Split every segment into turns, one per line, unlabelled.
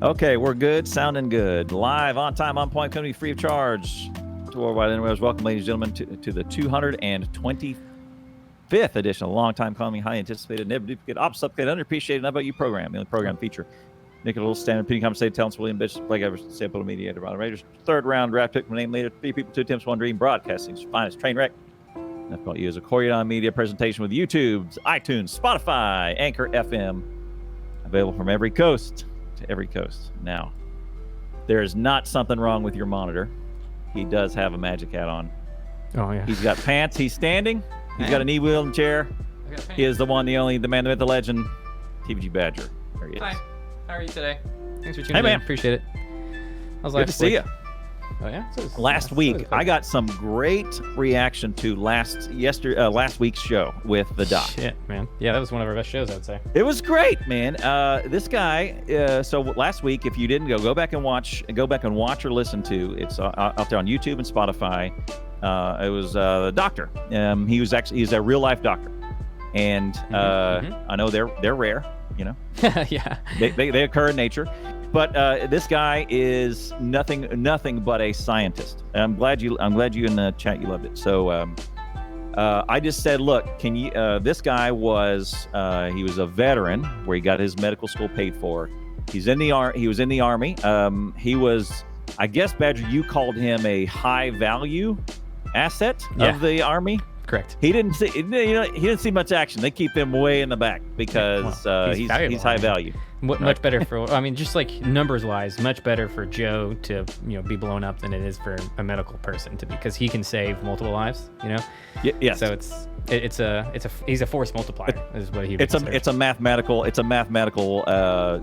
Okay, we're good, sounding good. Live, on time, on point, coming to you free of charge. To worldwide interwebs, welcome, ladies and gentlemen, to the 225th edition of Long-Time Coming, High Anticipated, Never Duplicate, Obfuscated, Underappreciated, Not About You program. The only program feature Nick, a little standard opinion, conversation, talents, William Bishop, Blake Evers, sample mediator, Ronald Raiders. Third round draft pick, name later. 3 people, 2 attempts, 1 dream. Broadcasting's finest train wreck. I've got you as a Corridon Media presentation with YouTube's, iTunes, Spotify, Anchor FM. Available from every coast to every coast. Now, there is not something wrong with your monitor. He does have a magic hat on.
Oh, yeah.
He's got pants. He's standing. He's got a knee wheel and chair. He is the one, the only, the man, the myth, the legend, TVG Badger. There he is.
Hi. How are you today? Thanks for tuning in. Appreciate it.
Good to see you.
Oh yeah.
Last week, I got some great reaction to last week's show with the doc.
Shit, man. Yeah, that was one of our best shows, I'd say.
It was great, man. This guy. So last week, if you didn't go back and watch or listen to. It's out there on YouTube and Spotify. It was the doctor. He's a real life doctor, and I know they're rare. You know,
yeah,
they occur in nature, but this guy is nothing but a scientist. And I'm glad you in the chat you loved it. So I just said, look, can you? This guy was he was a veteran where he got his medical school paid for. He was in the army. He was, I guess, Badger, you called him a high value asset of the army.
Correct.
He didn't see much action. They keep him way in the back because he's high value.
Much better for, I mean, just like numbers wise, much better for Joe to be blown up than it is for a medical person to be, because he can save multiple lives.
Yes.
So he's a force multiplier is what he.
It's a mathematical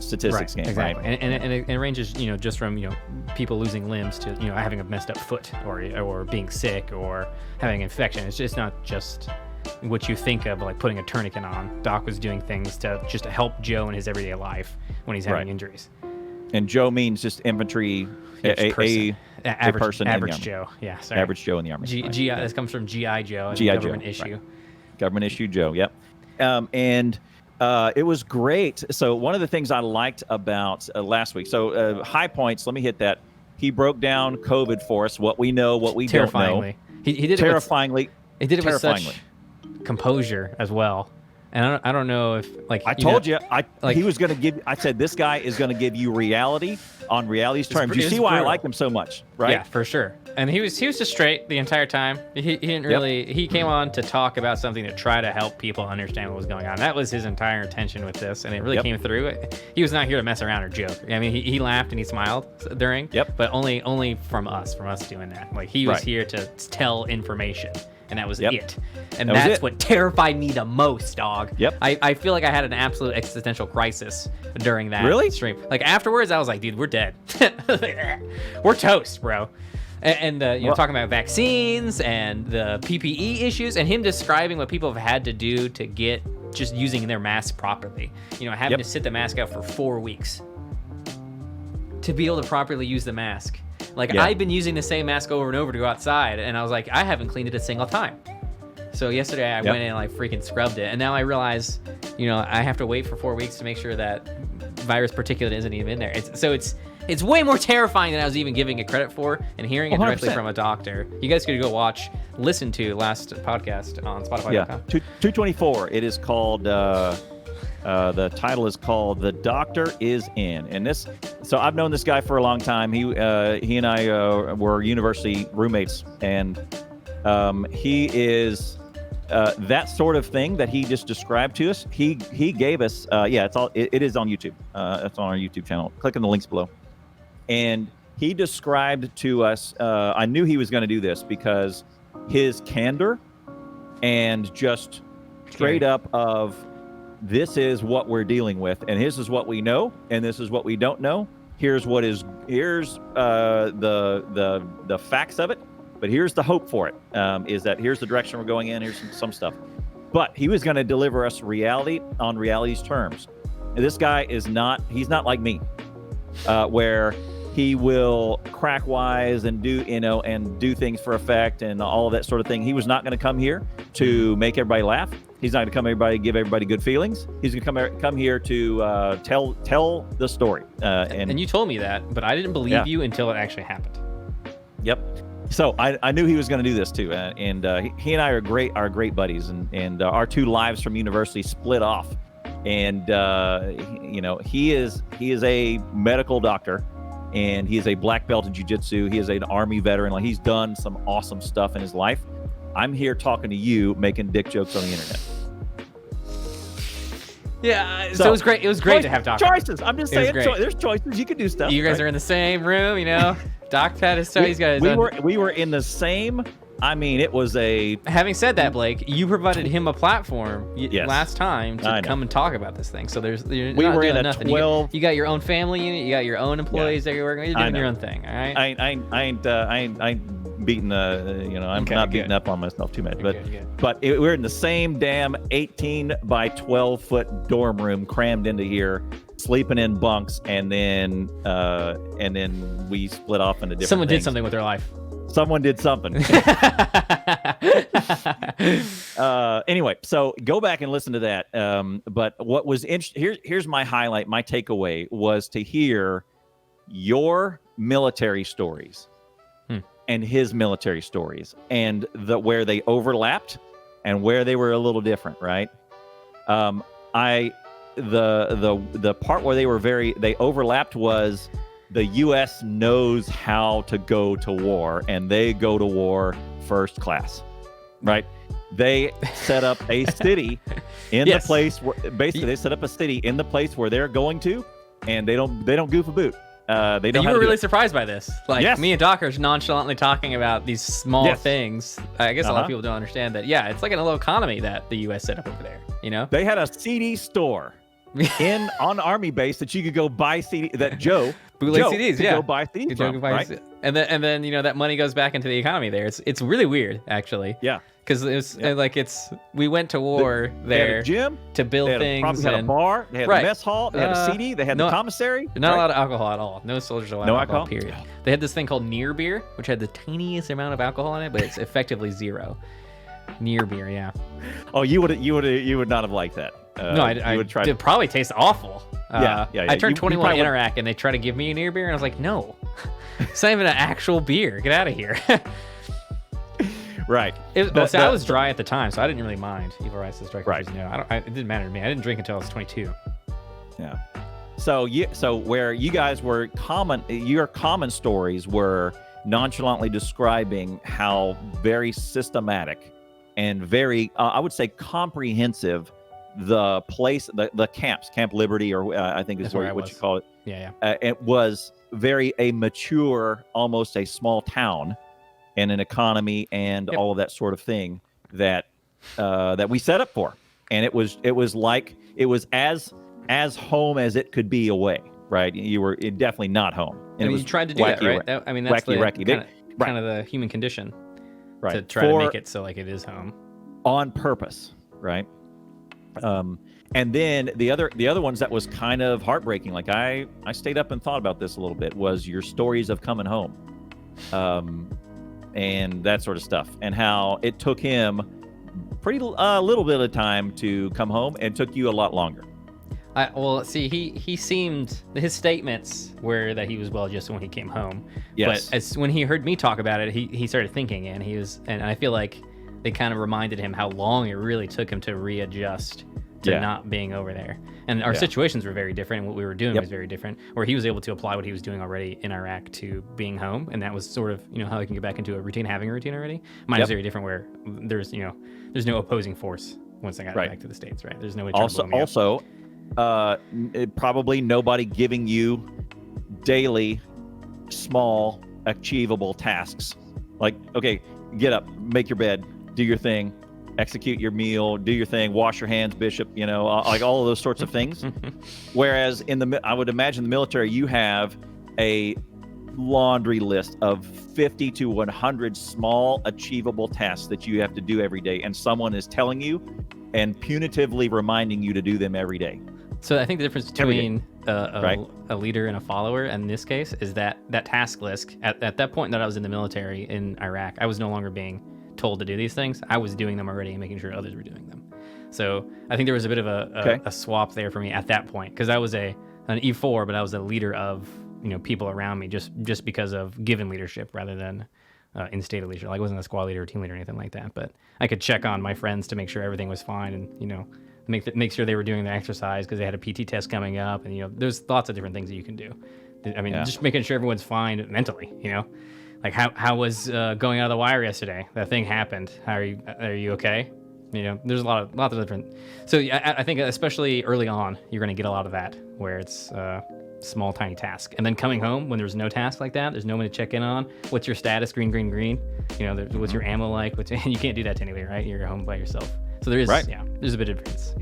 statistics game,
exactly.
Right?
And it ranges just from people losing limbs to having a messed up foot or being sick or having an infection. It's just not just what you think of like putting a tourniquet on. Doc was doing things to help Joe in his everyday life when he's having injuries.
And Joe means just infantry, average
Joe. Yeah, sorry.
Average Joe in the army.
GI. This comes from GI Joe.
GI
government
Joe,
issue.
Right. Government issue Joe. Yep. And it was great. So one of the things I liked about last week. So high points. Let me hit that. He broke down COVID for us. What we know, what we don't know.
He did
terrifyingly.
He did it with such composure as well. And I don't know if
I told you he was going to give. I said this guy is going to give you reality on reality's terms. You see why I like him so much, right?
Yeah, for sure. And he was just straight the entire time. He didn't really. He came on to talk about something to try to help people understand what was going on. That was his entire intention with this, and it really came through. He was not here to mess around or joke. I mean, he laughed and he smiled during. But only from us doing that. Like he was here to tell information. And that was it. And that's what terrified me the most, dog. I feel like I had an absolute existential crisis during that stream. Like afterwards, I was like, dude, we're dead. We're toast, bro. And talking about vaccines and the PPE issues and him describing what people have had to do to get just using their mask properly. Having to sit the mask out for 4 weeks to be able to properly use the mask. I've been using the same mask over and over to go outside, and I was like, I haven't cleaned it a single time. So yesterday I went in and freaking scrubbed it, and now I realize, I have to wait for 4 weeks to make sure that virus particulate isn't even in there. It's way more terrifying than I was even giving it credit for, and hearing it directly from a doctor. You guys could go listen to last podcast on Spotify.com.
Yeah, 224. It is called. The title is called "The Doctor Is In," and so I've known this guy for a long time. He and I were university roommates, and he is that sort of thing that he just described to us. He gave us it is on YouTube. It's on our YouTube channel. Click on the links below, and he described to us. I knew he was going to do this because his candor and just straight up of. This is what we're dealing with, and this is what we know, and this is what we don't know. Here's the facts of it, but here's the hope for it. Is that here's the direction we're going in. Here's some stuff, but he was going to deliver us reality on reality's terms. And this guy he's not like me, where he will crack wise and do things for effect and all of that sort of thing. He was not going to come here to make everybody laugh. He's not going to come everybody give everybody good feelings. He's going to come here to tell the story.
And you told me that, but I didn't believe you until it actually happened.
Yep. So I knew he was going to do this too, and he and I are great buddies, and our two lives from university split off, and he is a medical doctor, and he is a black belt in jiu-jitsu. He is an Army veteran. Like, he's done some awesome stuff in his life. I'm here talking to you, making dick jokes on the internet.
Yeah, so it was great. It was great to have Doc.
Choices. I'm just saying, there's choices. You can do stuff.
You guys are in the same room, Doc had his studies.
We were in the same. I mean, it was a.
Having said that, Blake, you provided him a platform last time to come and talk about this thing. So we
were in a 12.
You got your own family unit. You got your own employees that you're working with. You're doing your own thing. All right.
I ain't beating. I'm not beating up on myself too much.
Good.
But we're in the same damn 18 by 12 foot dorm room, crammed into here, sleeping in bunks, and then we split off into different.
Someone
things.
did something with their life.
Someone did something. Anyway, so go back and listen to that. But what was interesting, here's my highlight, my takeaway was to hear your military stories and his military stories, and where they overlapped and where they were a little different, right? The part where they overlapped was the U.S. knows how to go to war, and they go to war first class, right? They set up a city in the place where basically they set up a city in the place where they're going to, and they don't goof a boot. They don't.
You were really surprised by this. Like, me and Doc are nonchalantly talking about these small things. I guess a lot of people don't understand that. Yeah, it's like a little economy that the U.S. set up over there.
They had a CD store on Army base that you could go buy CD. That bootleg CDs, go buy CDs from, right?
And then that money goes back into the economy there. It's really weird, actually.
Yeah.
Because we went to war there.
They had a gym
to build things.
They had a bar. They had a mess hall. They had a CD. They had the commissary.
Not a lot of alcohol at all. No soldiers allowed alcohol. Period. They had this thing called near beer, which had the tiniest amount of alcohol in it, but it's effectively zero. Near beer, yeah.
Oh, you would not have liked that.
No, I would try. It probably tastes awful.
Yeah.
I turned 21 in Iraq, and they tried to give me a near beer, and I was like, no, it's not even an actual beer. Get out of here.
Right.
I was dry at the time, so I didn't really mind. Evil Rice's dry.
Right.
It didn't matter to me. I didn't drink until I was 22.
Yeah. So where you guys were your common stories were nonchalantly describing how very systematic and very, I would say, comprehensive the place, the camps, Camp Liberty, or I think is what you call it.
Yeah.
It was very a mature, almost a small town, and an economy, and all of that sort of thing that we set up for, and it was as home as it could be away. Right, you were definitely not home. And
you tried to do that, right? That's kind of the human condition, right? To try to make it so like it is home
on purpose, right? And then the other ones that was kind of heartbreaking. Like I stayed up and thought about this a little bit. Was your stories of coming home, and that sort of stuff, and how it took him little bit of time to come home, and took you a lot longer.
He seemed, his statements were that he was well-adjusted when he came home.
Yes.
But when he heard me talk about it, he started thinking, and I feel like they kind of reminded him how long it really took him to readjust to not being over there. And our situations were very different, and what we were doing was very different, where he was able to apply what he was doing already in Iraq to being home, and that was sort of, how he can get back into a routine, having a routine already. Mine was very different, where there's no opposing force once I got back to the States, right? There's no way to
also probably nobody giving you daily small achievable tasks, like, okay, get up, make your bed, do your thing, execute your meal, do your thing, wash your hands, bishop, like all of those sorts of things. Whereas I would imagine the military, you have a laundry list of 50 to 100 small achievable tasks that you have to do every day, and someone is telling you and punitively reminding you to do them every day.
So I think the difference between a leader and a follower in this case is that task list, at that point that I was in the military in Iraq, I was no longer being told to do these things. I was doing them already and making sure others were doing them. So I think there was a bit of a swap there for me at that point, because I was an E4, but I was a leader of people around me just because of given leadership rather than instated leadership. Like I wasn't a squad leader or team leader or anything like that, but I could check on my friends to make sure everything was fine, and make sure they were doing their exercise because they had a PT test coming up, and there's lots of different things that you can do. I mean, just making sure everyone's fine mentally. Like how was going out of the wire yesterday? That thing happened. Are you okay? There's lots of different. So I think especially early on, you're going to get a lot of that where it's small, tiny task. And then coming home when there's no task like that, there's no one to check in on. What's your status? Green, green, green. What's your ammo like? You can't do that to anybody, right? You're home by yourself. So there is, there's a bit of difference.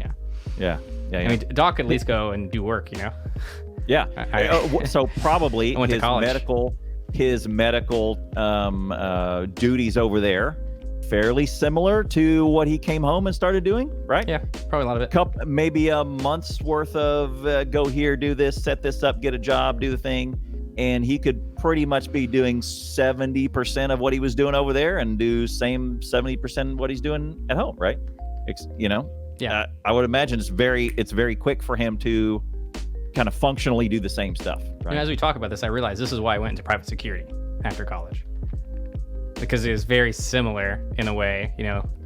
Yeah. I mean, Doc could at least go and do work,
Yeah. So probably his medical duties over there fairly similar to what he came home and started doing, right?
Yeah, probably a lot of it.
Maybe a month's worth of go here, do this, set this up, get a job, do the thing, and he could pretty much be doing 70% of what he was doing over there and do same 70% what he's doing at home, right?
Yeah.
I would imagine it's very quick for him to kind of functionally do the same stuff. Right?
As we talk about this, I realized this is why I went into private security after college, because it was very similar in a way.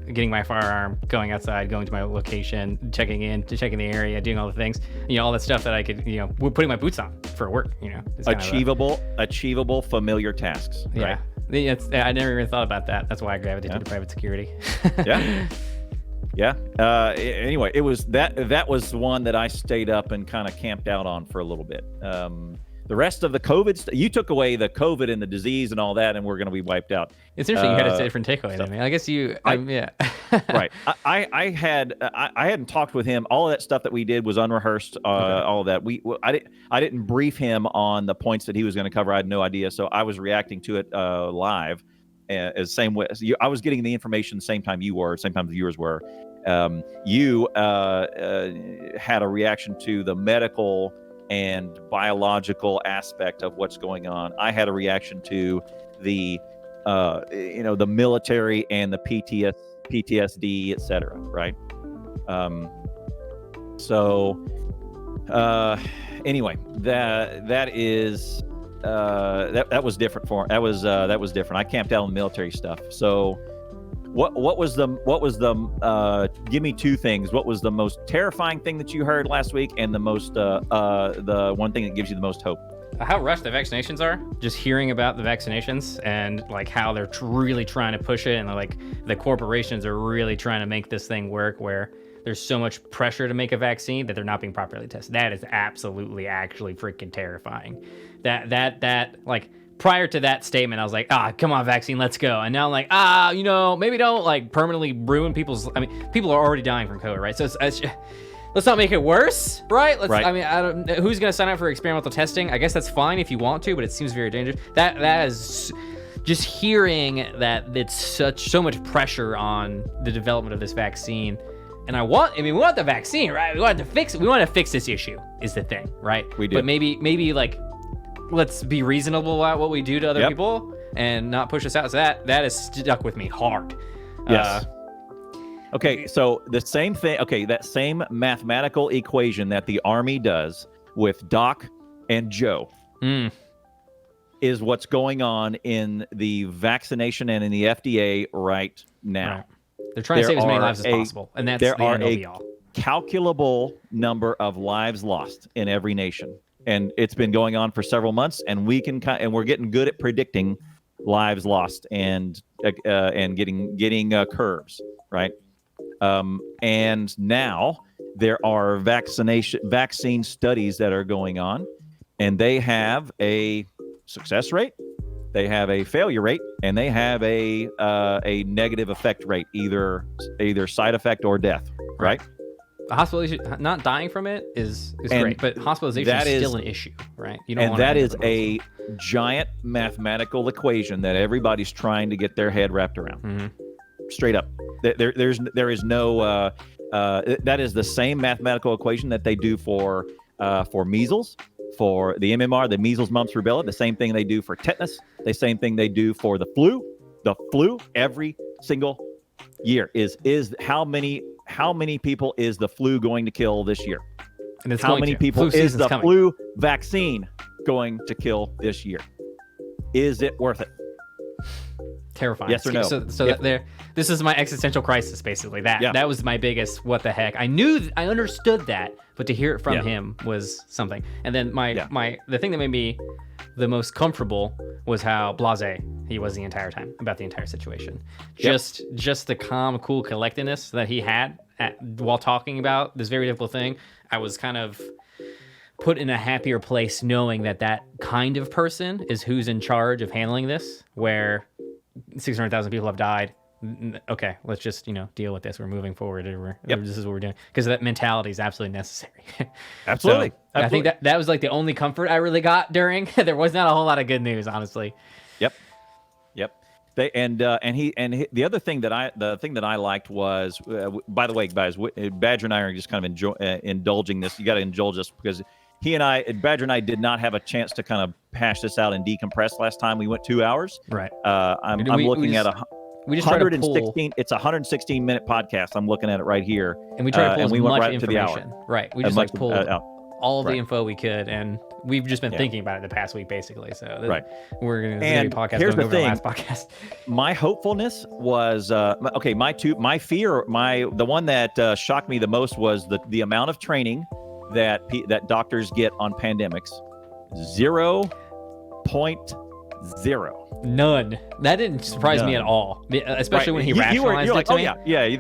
Getting my firearm, going outside, going to my location, checking the area, doing all the things. All that stuff that I could, putting my boots on for work.
Achievable, familiar tasks. Right?
Yeah. I never even thought about that. That's why I gravitated to private security.
Yeah. Yeah. Anyway, it was that was one that I stayed up and kind of camped out on for a little bit. The rest of the COVID you took away the COVID and the disease and all that, and we're going to be wiped out.
It's interesting. You had a different takeaway than me. I guess yeah.
Right. I hadn't talked with him. All of that stuff that we did was unrehearsed. All of that. I didn't brief him on the points that he was going to cover. I had no idea. So I was reacting to it live. As same way, I was getting the information the same time you were, same time the viewers were. You had a reaction to the medical and biological aspect of what's going on. I had a reaction to the the military and the PTSD, etc. Right. Anyway, that is. That was different that was different. I camped out on military stuff. So what was the give me two things. What was the most terrifying thing that you heard last week, and the most the one thing that gives you the most hope?
How rushed the vaccinations are. Just hearing about the vaccinations and like how they're really trying to push it, and like the corporations are really trying to make this thing work where there's so much pressure to make a vaccine that they're not being properly tested. That is absolutely actually freaking terrifying. That like prior to that statement, I was like, come on, vaccine, let's go. And now I'm like, maybe don't like permanently ruin people's. I mean, people are already dying from COVID, right? So let's not make it worse, right?
Right.
I mean, who's gonna sign up for experimental testing? I guess that's fine if you want to, but it seems very dangerous. That is just hearing that it's so much pressure on the development of this vaccine. And we want the vaccine, right? We want to fix this issue is the thing, right?
We do.
But maybe like, let's be reasonable about what we do to other people and not push us out. So that has stuck with me hard.
Yes. Okay. So the same thing. Okay. That same mathematical equation that the Army does with Doc and Joe is what's going on in the vaccination and in the FDA right now.
Right. They're trying to save as many lives as possible, and that's the end all be all.
Calculable number of lives lost in every nation, and it's been going on for several months. And we're getting good at predicting lives lost and getting curves, right? And now there are vaccine studies that are going on, and they have a success rate, they have a failure rate, and they have a negative effect rate, either side effect or death, right?
Hospitalization, not dying from it is great, but hospitalization is still an issue, right? You don't. And
that is a giant mathematical equation that everybody's trying to get their head wrapped around. Mm-hmm. Straight up, there is no. That is the same mathematical equation that they do for measles, for the MMR, the measles, mumps, rubella. The same thing they do for tetanus. The same thing they do for the flu. The flu every single year is how how many people is the flu going to kill this year?
And it's
How
going
many
to.
people
Flu
is
season's
the
coming.
flu vaccine going to kill this year? Is it worth it?
Terrifying.
Yes or no?
So
If-
this is my existential crisis, basically. That was my biggest what the heck. I understood that, but to hear it from him was something. And then the thing that made me the most comfortable was how blasé he was the entire time about the entire situation. Just the calm, cool collectedness that he had while talking about this very difficult thing. I was kind of put in a happier place knowing that kind of person is who's in charge of handling this, where 600,000 people have died. Okay, let's just, deal with this. We're moving forward. This is what we're doing. Because that mentality is absolutely necessary.
Absolutely.
So I think that was like the only comfort I really got during. There was not a whole lot of good news, honestly.
Yep. The other thing that I liked was, by the way, guys, Badger and I are just kind of indulging this. You got to indulge us because Badger and I did not have a chance to kind of hash this out and decompress last time. We went 2 hours.
Right.
I'm looking at
we just tried to pull.
It's a 116-minute podcast. I'm looking at it right here.
And we tried to pull as
we went
much
right
information.
to the hour.
Right. We just pulled all of the
Right.
info we could, and we've just been thinking about it the past week, basically. So we're going to do a podcast
here's
going
the
over
thing.
the last podcast.
My hopefulness was my fear, the one that shocked me the most was the amount of training that doctors get on pandemics. 0.0.
None. That didn't surprise me at all, especially when he rationalized
you're
it
like,
to me.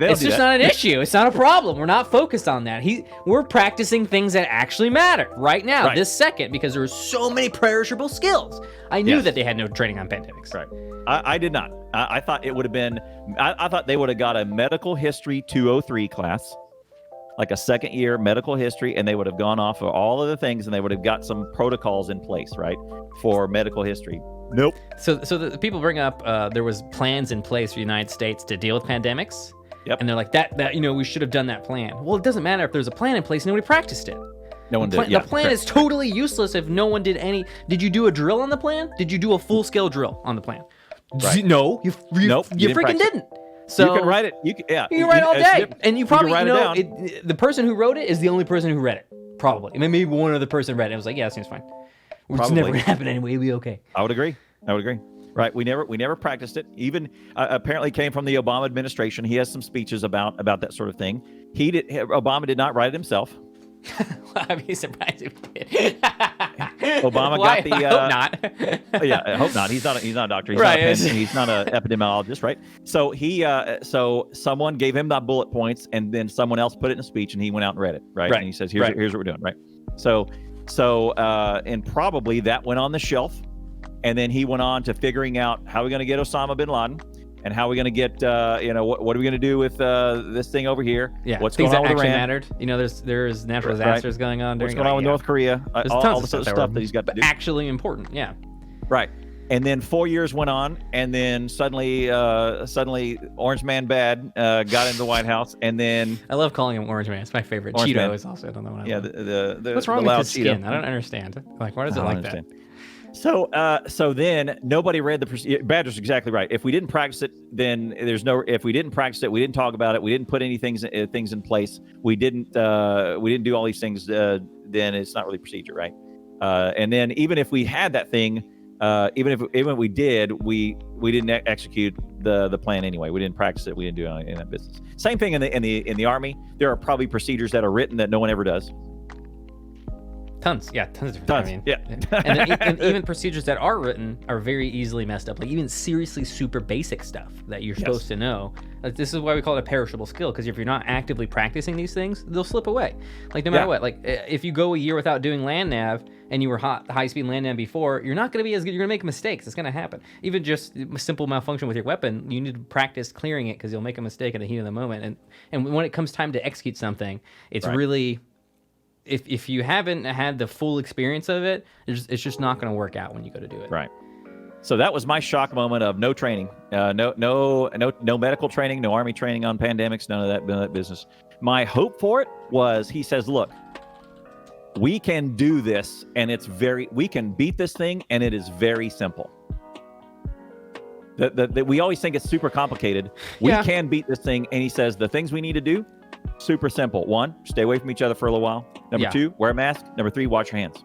It's just not an issue. It's not a problem. We're not focused on that. We're practicing things that actually matter right now, this second, because there were so many perishable skills. I knew that they had no training on pandemics.
Right. I did not. I thought it would have been. I thought they would have got a medical history 203 class, like a second year medical history, and they would have gone off of all of the things, and they would have got some protocols in place, right, for medical history. Nope.
So the people bring up there was plans in place for the United States to deal with pandemics.
Yep.
And they're like that we should have done that plan. Well, it doesn't matter if there's a plan in place. Nobody practiced it.
No one did.
The plan is totally useless if no one did any. Did you do a drill on the plan? Did you do a full scale drill on the plan?
Right.
No, you freaking didn't. So
you can write it. You can
write all day, and you probably
write
the person who wrote it is the only person who read it. Probably, maybe one other person read it. It was like, yeah, that seems fine. It's never gonna happen anyway. It'll be okay.
I would agree. Right. We never practiced it. Even apparently came from the Obama administration. He has some speeches about that sort of thing. Obama did not write it himself.
I'd be surprised if he did.
Obama got the.
I hope not.
Yeah, I hope not. He's not a doctor. He's not an epidemiologist, right? So so someone gave him the bullet points, and then someone else put it in a speech, and he went out and read it, right? And he says, "Here's what we're doing," right? So and probably that went on the shelf, and then he went on to figuring out how we're going to get Osama bin Laden. And how are we going to get, what are we going to do with this thing over here?
Yeah,
what's
things
going on
that
with
actually
Iran?
mattered. There's natural disasters going on.
What's going on with North Korea?
There's
all
tons
the
of
sort of stuff that he's got to do.
Actually important, yeah.
Right. And then 4 years went on, and then suddenly Orange Man Bad got into the White House, and then
I love calling him Orange Man. It's my favorite.
Orange
Cheeto
Man.
is also another one.
What's
wrong with his skin? I don't understand. Like, why does it like that?
So then nobody read the procedure. Badger's exactly right. If we didn't practice it, then there's no. If we didn't practice it, we didn't talk about it. We didn't put any things in place. We didn't do all these things. Then it's not really procedure, right? And then even if we had that thing, even if we did, we didn't execute the plan anyway. We didn't practice it. We didn't do any in that business. Same thing in the Army. There are probably procedures that are written that no one ever does.
Tons of different.
Tons.
I mean,
yeah.
and even procedures that are written are very easily messed up. Like even seriously super basic stuff that you're supposed to know. Like this is why we call it a perishable skill, because if you're not actively practicing these things, they'll slip away. Like no matter what. Like if you go a year without doing land nav and you were high speed land nav before, you're not going to be as good. You're going to make mistakes. It's going to happen. Even just a simple malfunction with your weapon, you need to practice clearing it because you'll make a mistake in the heat of the moment. And when it comes time to execute something, it's really. If you haven't had the full experience of it, it's just not going to work out when you go to do it.
Right. So that was my shock moment of no training, no medical training, no Army training on pandemics, none of that business. My hope for it was he says, look, we can do this, and we can beat this thing, and it is very simple. We always think it's super complicated. We can beat this thing, and he says the things we need to do Super simple. 1, stay away from each other for a little while. Number 2, wear a mask. Number 3, wash your hands.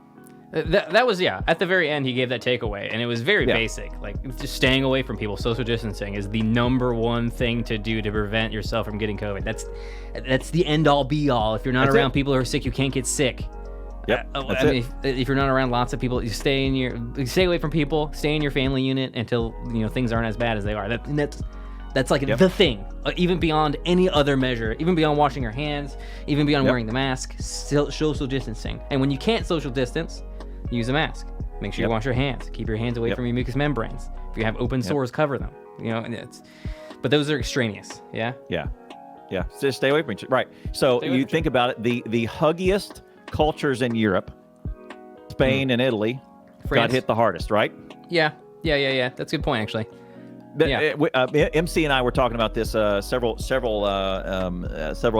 That was, at the very end, he gave that takeaway, and it was very basic. Like, just staying away from people, social distancing is the number one thing to do to prevent yourself from getting COVID. That's the end-all, be-all. If you're not around people who are sick, you can't get sick.
Yep,
I mean, if you're not around lots of people, you stay away from people, stay in your family unit until things aren't as bad as they are. That's like the thing, even beyond any other measure, even beyond washing your hands, even beyond wearing the mask, still social distancing. And when you can't social distance, use a mask. Make sure you wash your hands. Keep your hands away from your mucous membranes. If you have open sores, cover them. But those are extraneous. Yeah.
Just stay away from each other. Right. So you think about it. The huggiest cultures in Europe, Spain and Italy, got hit the hardest. Right.
Yeah. That's a good point, actually.
MC and I were talking about this several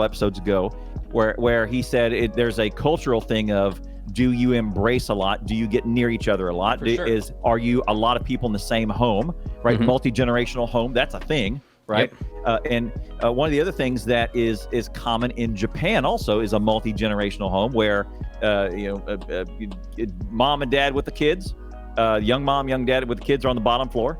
episodes ago, where he said there's a cultural thing of, do you embrace a lot? Do you get near each other a lot? Are you a lot of people in the same home, right? Multi-generational home, that's a thing, right? And one of the other things that is common in Japan also is a multi-generational home where mom and dad with the kids, young mom, young dad with the kids are on the bottom floor.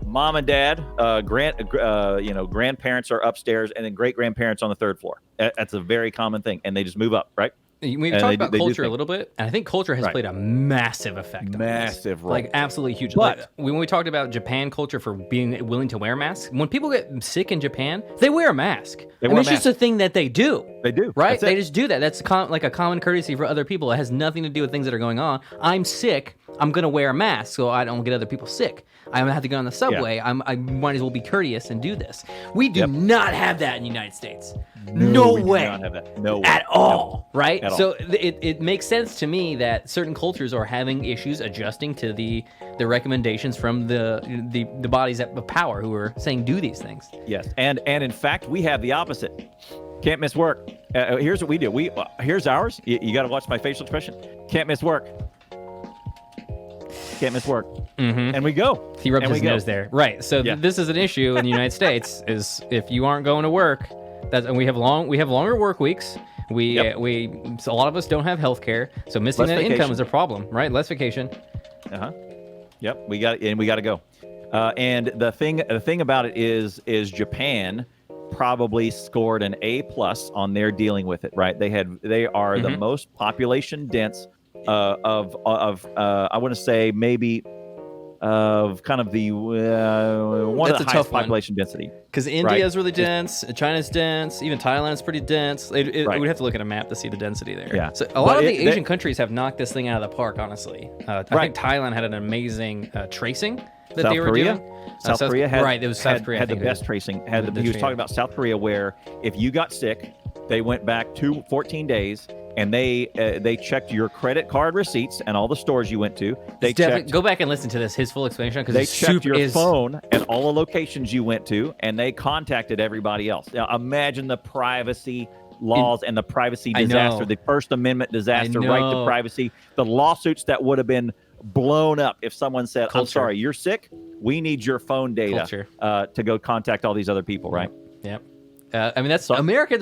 Mom and dad, grandparents are upstairs, and then great-grandparents on the third floor. That's a very common thing, and they just move up, right?
We've talked about culture a little bit, and I think culture has played a massive effect on
massive
this.
Role.
Like, absolutely huge.
But
like, when we talked about Japan culture for being willing to wear masks, when people get sick in Japan, they wear a mask. It's just a thing that they do.
They do.
Right? They just do that. That's like a common courtesy for other people. It has nothing to do with things that are going on. I'm sick. I'm going to wear a mask so I don't get other people sick. I'm going to have to go on the subway. I might as well be courteous and do this. We do not have that in the United States. No way.
Do not have that. No way.
At all.
No.
Right?
At all.
So it makes sense to me that certain cultures are having issues adjusting to the recommendations from the bodies of power who are saying do these things.
Yes. And in fact, we have the opposite. Can't miss work. Here's what we do. Here's ours. You got to watch my facial expression. Can't miss work. Can't miss work. And we go.
He rubbed his nose there. Right. So this is an issue in the United States is if you aren't going to work, and we have longer work weeks. So a lot of us don't have health care. So missing that income is a problem, right? Less vacation.
Yep. We got to go. And the thing about it is Japan probably scored an A+ on their dealing with it, right? They are the most population dense of I want to say maybe of kind of the one of the highest population density.
Because India is really dense, China's dense, even Thailand is pretty dense. We'd have to look at a map to see the density there.
Yeah.
So a lot of the Asian countries have knocked this thing out of the park, honestly. I think Thailand had an amazing tracing that they were doing.
South Korea had
the
best tracing. He was talking about South Korea, where if you got sick, they went back 14 days. And they checked your credit card receipts and all the stores you went to.
Go back and listen to his full explanation because
they checked your phone and all the locations you went to, and they contacted everybody else. Now imagine the privacy laws and the privacy disaster, the First Amendment disaster, right to privacy, the lawsuits that would have been blown up if someone said, "I'm sorry, you're sick. We need your phone data to go contact all these other people." Right?
Yep. I mean, that's America.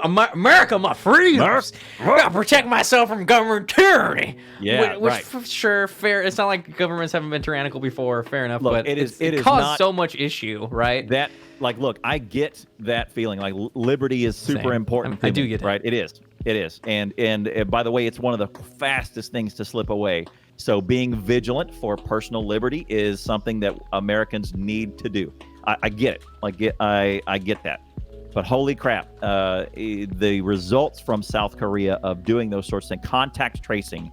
America, my freedoms. I gotta protect myself from government tyranny.
Yeah,
which for sure, fair. It's not like governments haven't been tyrannical before. Fair enough.
Look,
but it caused not so much issue, right?
That, look, I get that feeling. Like liberty is super important.
I do get it.
Right? It is. And by the way, it's one of the fastest things to slip away. So being vigilant for personal liberty is something that Americans need to do. I get it. I get that. But holy crap, the results from South Korea of doing those sorts of things, contact tracing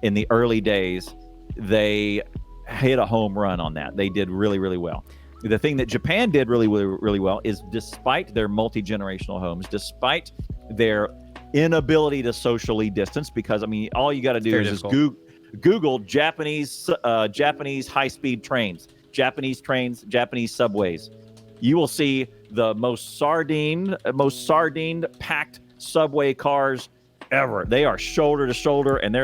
in the early days, they hit a home run on that. They did really, really well. The thing that Japan did really, really, really well is despite their multi-generational homes, despite their inability to socially distance, because, I mean, all you got to do is just Google Japanese high-speed trains, Japanese subways. You will see the most sardined packed subway cars ever. They are shoulder to shoulder, and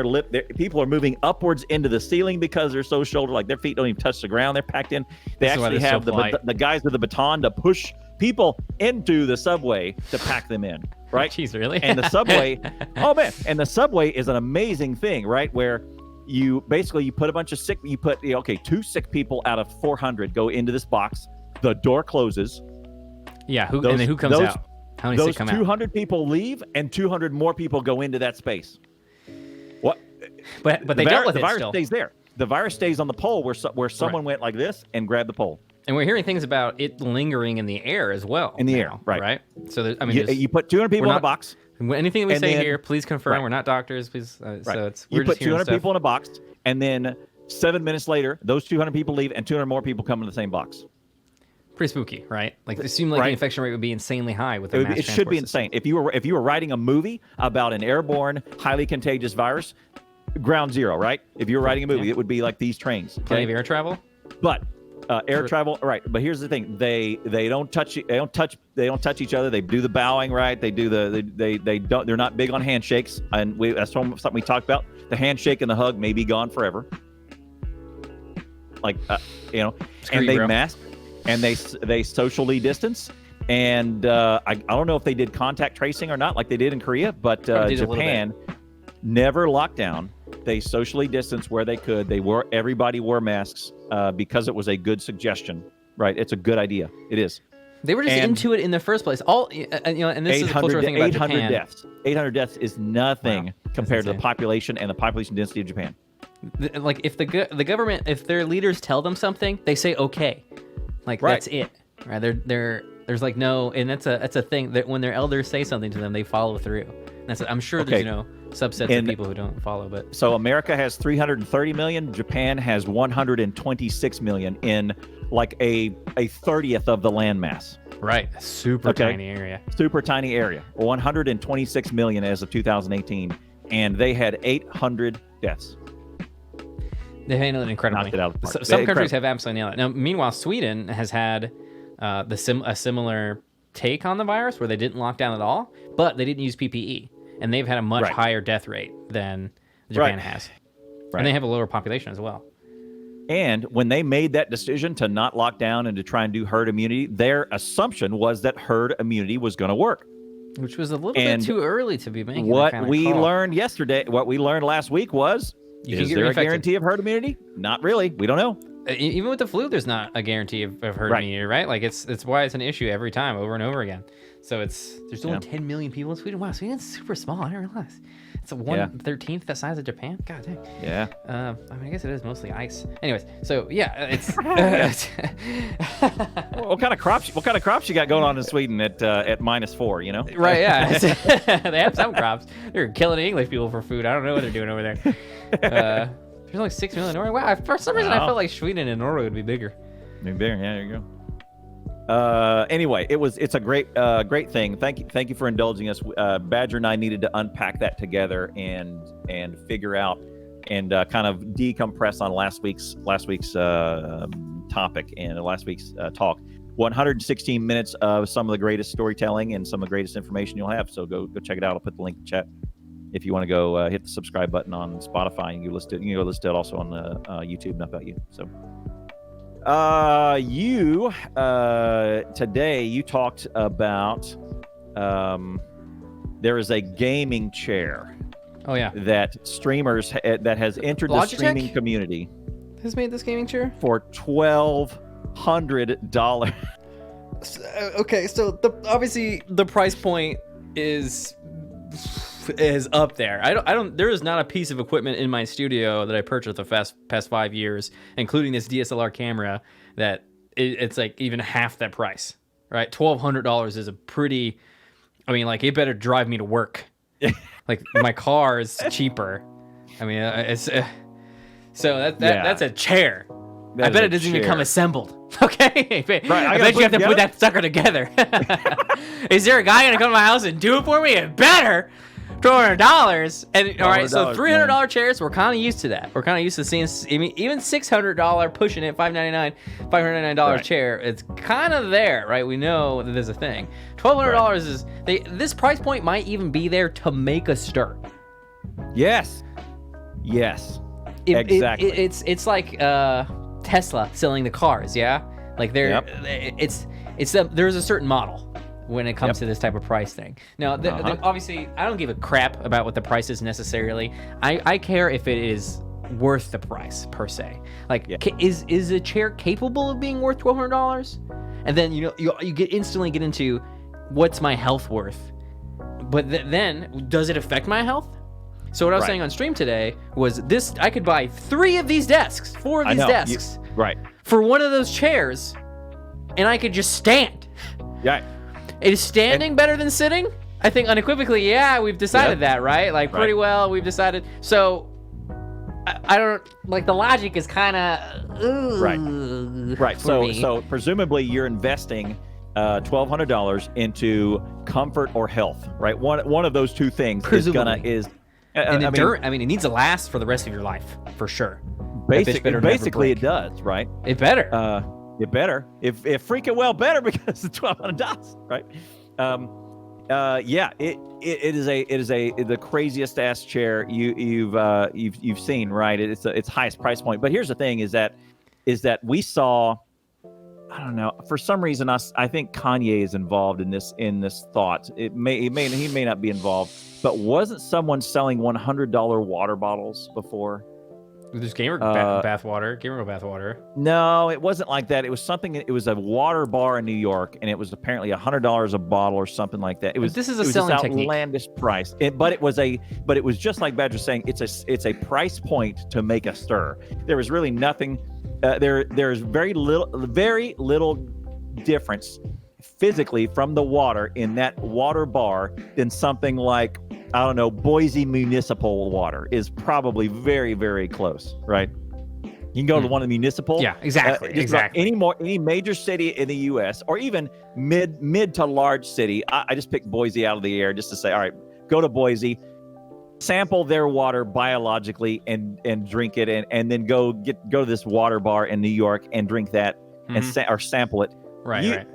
people are moving upwards into the ceiling because they're so shoulder, like their feet don't even touch the ground. They're packed in. They actually have the guys with the baton to push people into the subway to pack them in. right?
Jeez, really?
And the subway, oh man, and the subway is an amazing thing, right? Where you put a bunch of sick, 2 sick people out of 400 go into this box. The door closes.
Yeah, and then who comes out? How many
those
sick come
200 people leave, and 200 more people go into that space. What?
But they dealt with it.
The virus
still
stays there. The virus stays on the pole where someone went like this and grabbed the pole.
And we're hearing things about it lingering in the air as well.
In the air, right?
Right. So
you put 200 people in a box.
Anything we say here, please confirm. Right. We're not doctors, please.
Right.
So
you put 200 people in a box, and then 7 minutes later, those 200 people leave, and 200 more people come in the same box.
Pretty spooky, right? Like it seemed like the infection rate would be insanely high with the mass
It should be
system.
insane. If you were writing a movie about an airborne, highly contagious virus, ground zero, right? If you were writing a movie, it would be like these trains. Okay?
Plenty of air travel.
But air travel, right? But here's the thing: they don't touch each other. They do the bowing, right? They do they don't. They're not big on handshakes, and that's something we talked about. The handshake and the hug may be gone forever. Like and they mask. And they socially distance, and I don't know if they did contact tracing or not, like they did in Korea, but Japan never locked down. They socially distanced where they could. Everybody wore masks because it was a good suggestion, right? It's a good idea. It is.
They were just into it in the first place. And this is the cultural thing about Japan.
800 deaths is nothing compared to the population and the population density of Japan.
Like if the government, if their leaders tell them something, they say okay. Like that's it, right? There's like no, and that's a thing that when their elders say something to them, they follow through. And I'm sure there's subsets of people who don't follow, but
so America has 330 million, Japan has 126 million in like a 30th of the landmass.
Right, super tiny area.
Super tiny area. 126 million as of 2018, and they had 800 deaths.
They handled it incredibly.
Knocked it out of the park.
Some countries have absolutely nailed it. Now, meanwhile, Sweden has had a similar take on the virus where they didn't lock down at all, but they didn't use PPE, and they've had a much higher death rate than Japan has. And they have a lower population as well.
And when they made that decision to not lock down and to try and do herd immunity, their assumption was that herd immunity was going to work.
Which was a little bit too early to be making
what
that kind of
we
call.
learned yesterday, what we learned last week was, is there a guarantee of herd immunity? Not really. We don't know.
Even with the flu, there's not a guarantee of herd immunity, right? Like it's why it's an issue every time, over and over again. So there's only 10 million people in Sweden. Wow, Sweden's super small. I didn't realize. It's 1/13th the size of Japan. God dang.
Yeah.
I mean, I guess it is mostly ice. Anyways, so yeah, it's.
What kind of crops you got going on in Sweden at -4? You know.
Right. Yeah. They have some crops. They're killing English people for food. I don't know what they're doing over there. There's only 6 million in Norway. Wow. For some reason, I felt like Sweden and Norway would be bigger.
Maybe bigger. Yeah. There you go. Anyway, it's a great thing. Thank you for indulging us. Badger and I needed to unpack that together and figure out and kind of decompress on last week's topic and last week's talk. 116 minutes of some of the greatest storytelling and some of the greatest information you'll have. So go check it out. I'll put the link in the chat if you want to go hit the subscribe button on Spotify, and you can go list it also on YouTube. Enough about you. So. Today you talked about there is a gaming chair.
Oh yeah.
That streamers that has entered
Logitech
the streaming community
has made this gaming chair
for $1,200.
Okay, so obviously the price point is up there. I don't. There is not a piece of equipment in my studio that I purchased the past 5 years, including this DSLR camera, that it's like even half that price. Right, $1,200 is a pretty. I mean, like it better drive me to work. Like my car is cheaper. I mean, it's so that's a chair. I bet it doesn't even come assembled. Okay, right. I bet you have to put that sucker together. Is there a guy gonna come to my house and do it for me? It better. $200 and all right, so $300 chairs. We're kind of used to that. We're kind of used to seeing even $600 pushing it, $599 chair. It's kind of there, right? We know that there's a thing. $1,200 is this price point might even be there to make a start.
Yes. Exactly.
It's like Tesla selling the cars, yeah. Like there's a certain model. when it comes to this type of price thing. Now, obviously, I don't give a crap about what the price is necessarily. I care if it is worth the price per se. Like, is a chair capable of being worth $1,200? And then you instantly get into what's my health worth. But then does it affect my health? So what I was saying on stream today was this: I could buy 4 of these desks for one of those chairs, and I could just stand.
Yeah.
Is standing better than sitting? I think unequivocally, we've decided that, right? Like pretty well, we've decided. So I don't like the logic is kind of
right. So presumably you're investing $1,200 into comfort or health, right? One of those two things
it needs to last for the rest of your life for sure.
Basically, it does, right?
It better.
It better. If freaking well better because it's $1,200, right? It is the craziest ass chair you've seen, right? It's its highest price point. But here's the thing: is that we saw, I don't know, for some reason I think Kanye is involved in this thought. He may not be involved, but wasn't someone selling $100 water bottles before?
There's gamer bathwater.
No, it wasn't like that. It was something. It was a water bar in New York, and it was apparently $100 a bottle or something like that.
This is a selling technique.
Outlandish price. But it was just like Badger's saying. It's a price point to make a stir. There was really nothing. There's very little difference physically from the water in that water bar than something like, I don't know, Boise Municipal Water is probably very, very close, right? You can go to one of the municipal.
Yeah, exactly.
Any major city in the U.S. or even mid to large city. I just picked Boise out of the air just to say, all right, go to Boise, sample their water biologically and drink it, and then go to this water bar in New York and drink that or sample it.
Right.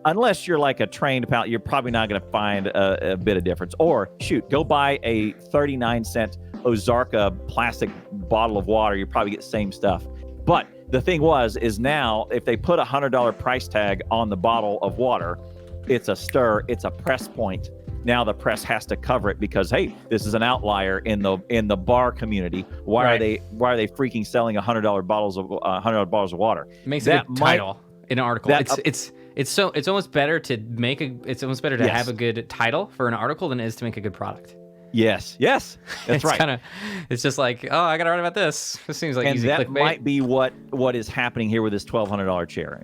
Unless you're like a trained palate, you're probably not going to find a bit of difference. Or go buy a 39-cent Ozarka plastic bottle of water. You probably get the same stuff. But the thing is now if they put $100 price tag on the bottle of water, it's a stir, it's a press point. Now the press has to cover it because, hey, this is an outlier in the bar community. Why are they freaking selling $100 bottles of $100 of water?
It makes a good title in an article. It's almost better to have a good title for an article than it is to make a good product.
Yes, that's right.
It's just like, oh, I got to write about this. This seems like easy clickbait.
And that might be what is happening here with this $1,200 chair.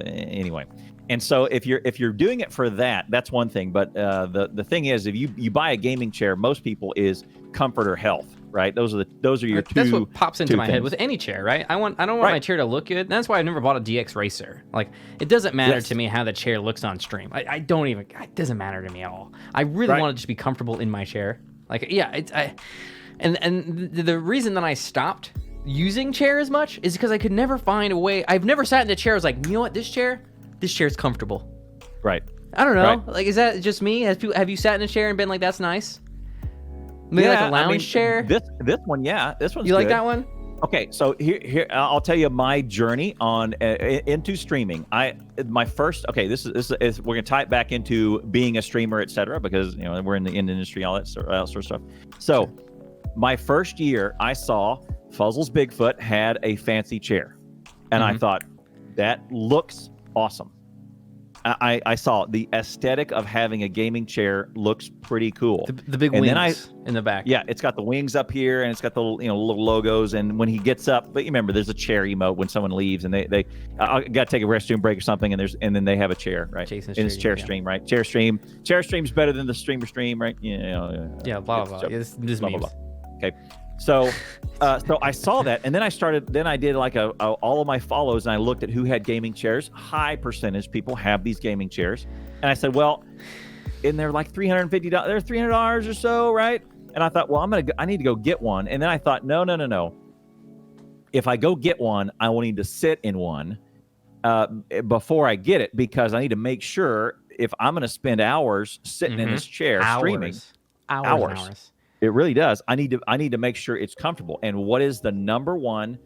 Anyway, and so if you're doing it for that, that's one thing. But the thing is, if you buy a gaming chair, most people is comfort or health, right? Those are your two.
That's what pops into my
things.
head with any chair, right? I don't want my chair to look good. That's why I've never bought a DX Racer. Like, it doesn't matter to me how the chair looks on stream. It doesn't matter to me at all. I really want to just be comfortable in my chair. Like, and the reason that I stopped using chair as much is because I could never find a way. I've never sat in a chair. I was like, you know what, this chair is comfortable.
Right.
I don't know.
Right.
Like, is that just me? Have you sat in a chair and been like, that's nice? Maybe like a lounge chair.
This one, this one's.
You like
good.
that one?
Okay, so here I'll tell you my journey on into streaming. My first. Okay, this is we're gonna tie it back into being a streamer, etc. Because we're in the industry, all that sort of stuff. So, my first year, I saw Fuzzle's Bigfoot had a fancy chair, and I thought that looks awesome. I saw the aesthetic of having a gaming chair looks pretty cool.
The big wings in the back.
Yeah, it's got the wings up here, and it's got the little logos. And when he gets up, but you remember, there's a chair emote when someone leaves, and they got to take a restroom break or something, and then they have a chair, right?
Jason
and it's chair stream, right? Chair stream's better than the streamer stream, right?
Yeah, blah blah blah. This
blah, blah, blah. Okay. So I saw that, and then I did like all of my follows, and I looked at who had gaming chairs. High percentage people have these gaming chairs, and I said, well, and they're like $350. They're $300 or so, right? And I thought, well, I need to go get one, and then I thought, no. If I go get one, I will need to sit in one before I get it, because I need to make sure if I'm going to spend hours sitting in this chair streaming, hours. It really does. I need to make sure it's comfortable. And what is the number one?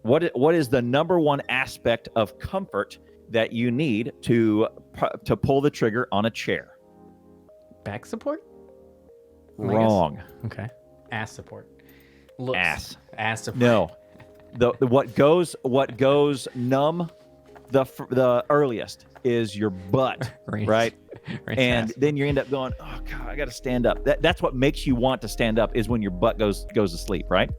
What is the number one aspect of comfort that you need to pull the trigger on a chair.
Back support?
Wrong.
Okay. Ass support. Looks. Ass support.
No. The what goes numb the earliest is your butt, right? And then you end up going, oh God, I got to stand up. That's what makes you want to stand up, is when your butt goes to sleep, right?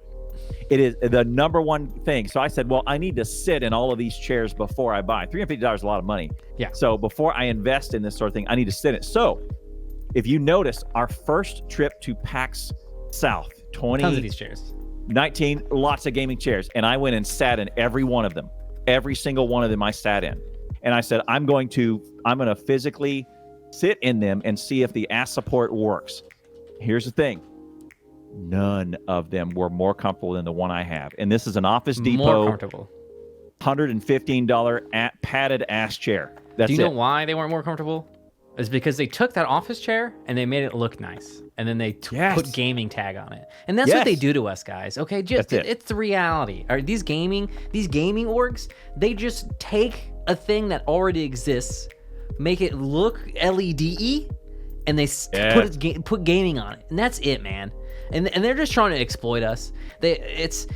It is the number one thing. So I said, well, I need to sit in all of these chairs before I buy. $350 is a lot of money.
Yeah.
So before I invest in this sort of thing, I need to sit in it. So if you notice, our first trip to PAX South,
tons of these chairs.
19, lots of gaming chairs. And I went and sat in every one of them. Every single one of them I sat in. And I said, I'm going to physically sit in them and see if the ass support works. Here's the thing. None of them were more comfortable than the one I have. And this is an Office Depot
more comfortable.
$115 padded ass chair. That's
Do you know why they weren't more comfortable? It's because they took that office chair and they made it look nice. And then they put gaming tag on it. And that's what they do to us, guys. Okay, it's the reality. These gaming orgs, they just take a thing that already exists, make it look LED-y, and they put gaming on it. And that's it, man. And they're just trying to exploit us. It's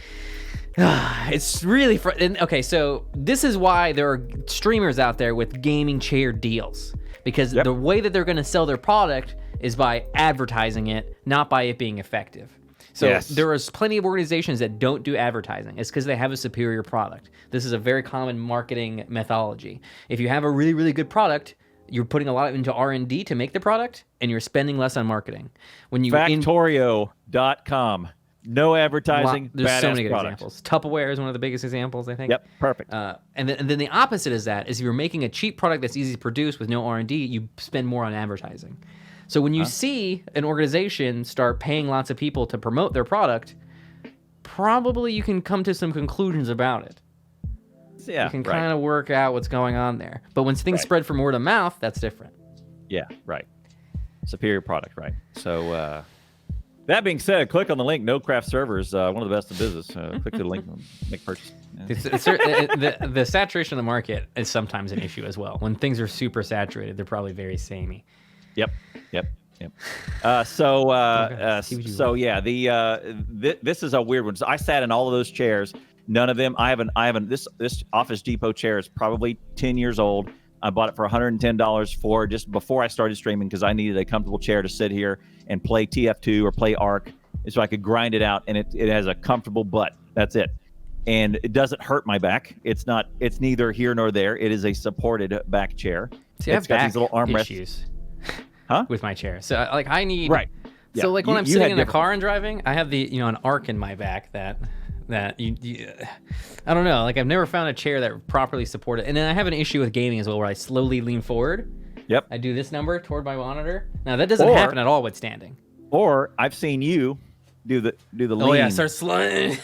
really okay, so this is why there are streamers out there with gaming chair deals, because the way that they're going to sell their product is by advertising it, not by it being effective. So there is plenty of organizations that don't do advertising. It's because they have a superior product. This is a very common marketing methodology. If you have a really, really good product, you're putting a lot into R&D to make the product, and you're spending less on marketing. When you
Factorio.com. No advertising.
There's so many good
product.
examples. Tupperware is one of the biggest examples, I think.
Yep, perfect.
And then the opposite is that is if you're making a cheap product that's easy to produce with no R&D, you spend more on advertising. So when you see an organization start paying lots of people to promote their product, probably you can come to some conclusions about it.
Yeah,
you can kind of work out what's going on there. But when things spread from word of mouth, that's different.
Yeah, right. Superior product, right? So that being said, click on the link. No Craft Servers, one of the best in business. Click the link, make purchase.
The saturation of the market is sometimes an issue as well. When things are super saturated, they're probably very samey.
Yep. This is a weird one. So I sat in all of those chairs. None of them. I haven't. This Office Depot chair is probably 10 years old. I bought it for $110 for just before I started streaming, because I needed a comfortable chair to sit here and play TF2 or play Arc, so I could grind it out. And it has a comfortable butt. That's it. And it doesn't hurt my back. It's neither here nor there. It is a supported back chair.
See, I've got these little armrests. Issues with my chair. So I need
Yeah.
So when I'm sitting in a car and driving, I have an arc in my back that you I don't know. I've never found a chair that properly supported. And then I have an issue with gaming as well, where I slowly lean forward.
Yep.
I do this number toward my monitor. Now that doesn't happen at all with standing.
Or I've seen you do the lean.
Oh yeah, start sliding.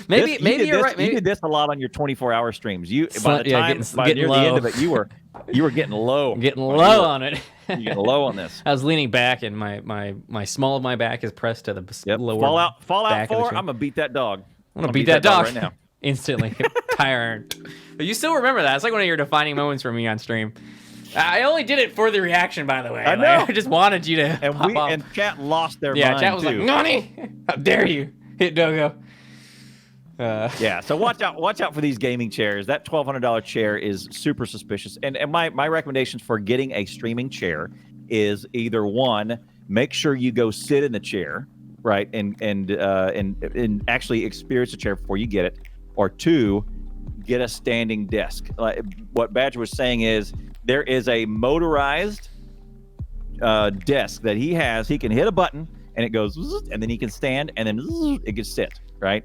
maybe you're right. Maybe
you did this a lot on your 24-hour streams. By the time near the end of it, you were getting low.
Getting low on it.
You're getting low on this.
I was leaning back, and my small of my back is pressed to the lower.
Fallout 4. I'm gonna beat that dog.
I'm gonna beat that dog
right now.
Instantly. Tired. But you still remember that? It's like one of your defining moments for me on stream. I only did it for the reaction, by the way.
I know.
I just wanted you to.
And chat lost their mind.
Yeah, chat was
too.
like, "Nani, how dare you hit Dogo?"
Yeah, so watch out for these gaming chairs. That $1,200 chair is super suspicious. And my recommendations for getting a streaming chair is either one, make sure you go sit in the chair, right, and actually experience the chair before you get it, or two, get a standing desk. Like what Badger was saying is there is a motorized desk that he has. He can hit a button and it goes, and then he can stand, and then it can sit, right?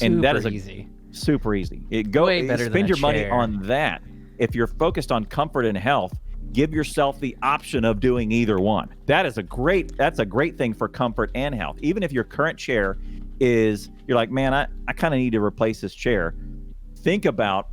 And that is easy.
Super easy.
Way better
spend
than
your
a
money
chair.
on that. If you're focused on comfort and health, give yourself the option of doing either one. That's a great thing for comfort and health. Even if your current chair is, you're like, man, I kind of need to replace this chair. Think about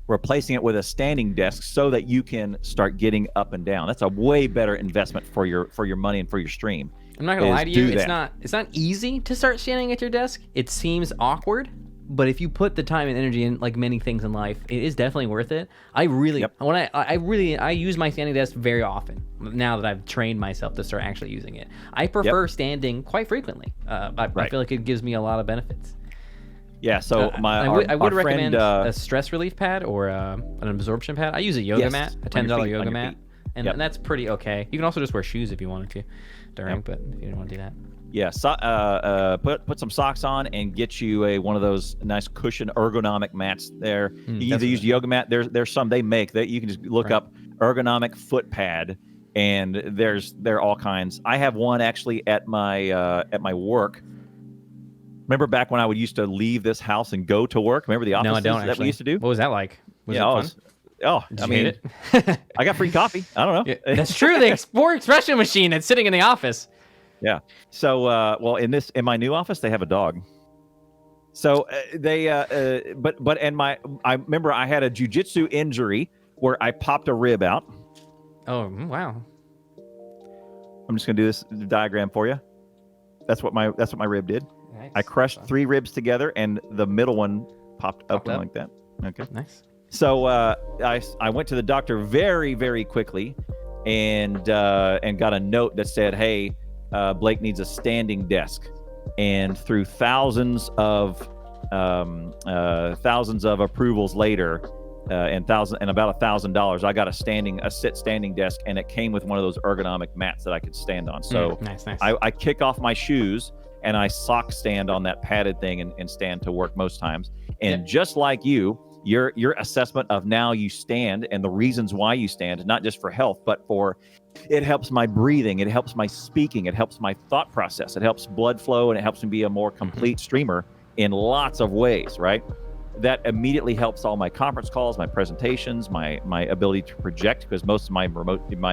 replacing it with a standing desk so that you can start getting up and down. That's a way better investment for your money and for your stream.
I'm not gonna lie to you. It's not easy to start standing at your desk. It seems awkward, But if you put the time and energy in, like many things in life, it is definitely worth it. I really, I use my standing desk very often now that I've trained myself to start actually using it. I prefer standing quite frequently. I feel like it gives me a lot of benefits.
Yeah, so
I would recommend a stress relief pad or an absorption pad. I use a yoga mat, a $10 yoga mat, and that's pretty okay. You can also just wear shoes if you wanted to during, but if you don't want to do that.
Yeah, put some socks on and get you one of those nice cushion ergonomic mats there. You can either use yoga mat. There's some they make that you can just look up ergonomic foot pad, and there are all kinds. I have one actually at my work. Remember back when I would used to leave this house and go to work? Remember the offices
No, I don't,
that we used to do?
What was that like? Was it fun?
I mean, hate it? I got free coffee. I don't know.
Yeah, that's true. The export expression machine that's sitting in the office.
Yeah. So, in my new office, they have a dog. So I remember I had a jujitsu injury where I popped a rib out.
Oh, wow.
I'm just gonna do this diagram for you. That's what my rib did. Nice. I crushed 3 ribs together, and the middle one popped up like that. Okay.
Nice.
So I went to the doctor very, very quickly, and got a note that said, "Hey, Blake needs a standing desk." And through thousands of approvals later, and about $1,000, I got a standing desk, and it came with one of those ergonomic mats that I could stand on. So
nice.
I kick off my shoes and I sock stand on that padded thing and stand to work most times. And just like you, your assessment of now you stand and the reasons why you stand, not just for health, but for it helps my breathing, it helps my speaking, it helps my thought process, it helps blood flow, and it helps me be a more complete streamer in lots of ways, right? That immediately helps all my conference calls, my presentations, my ability to project, because most of my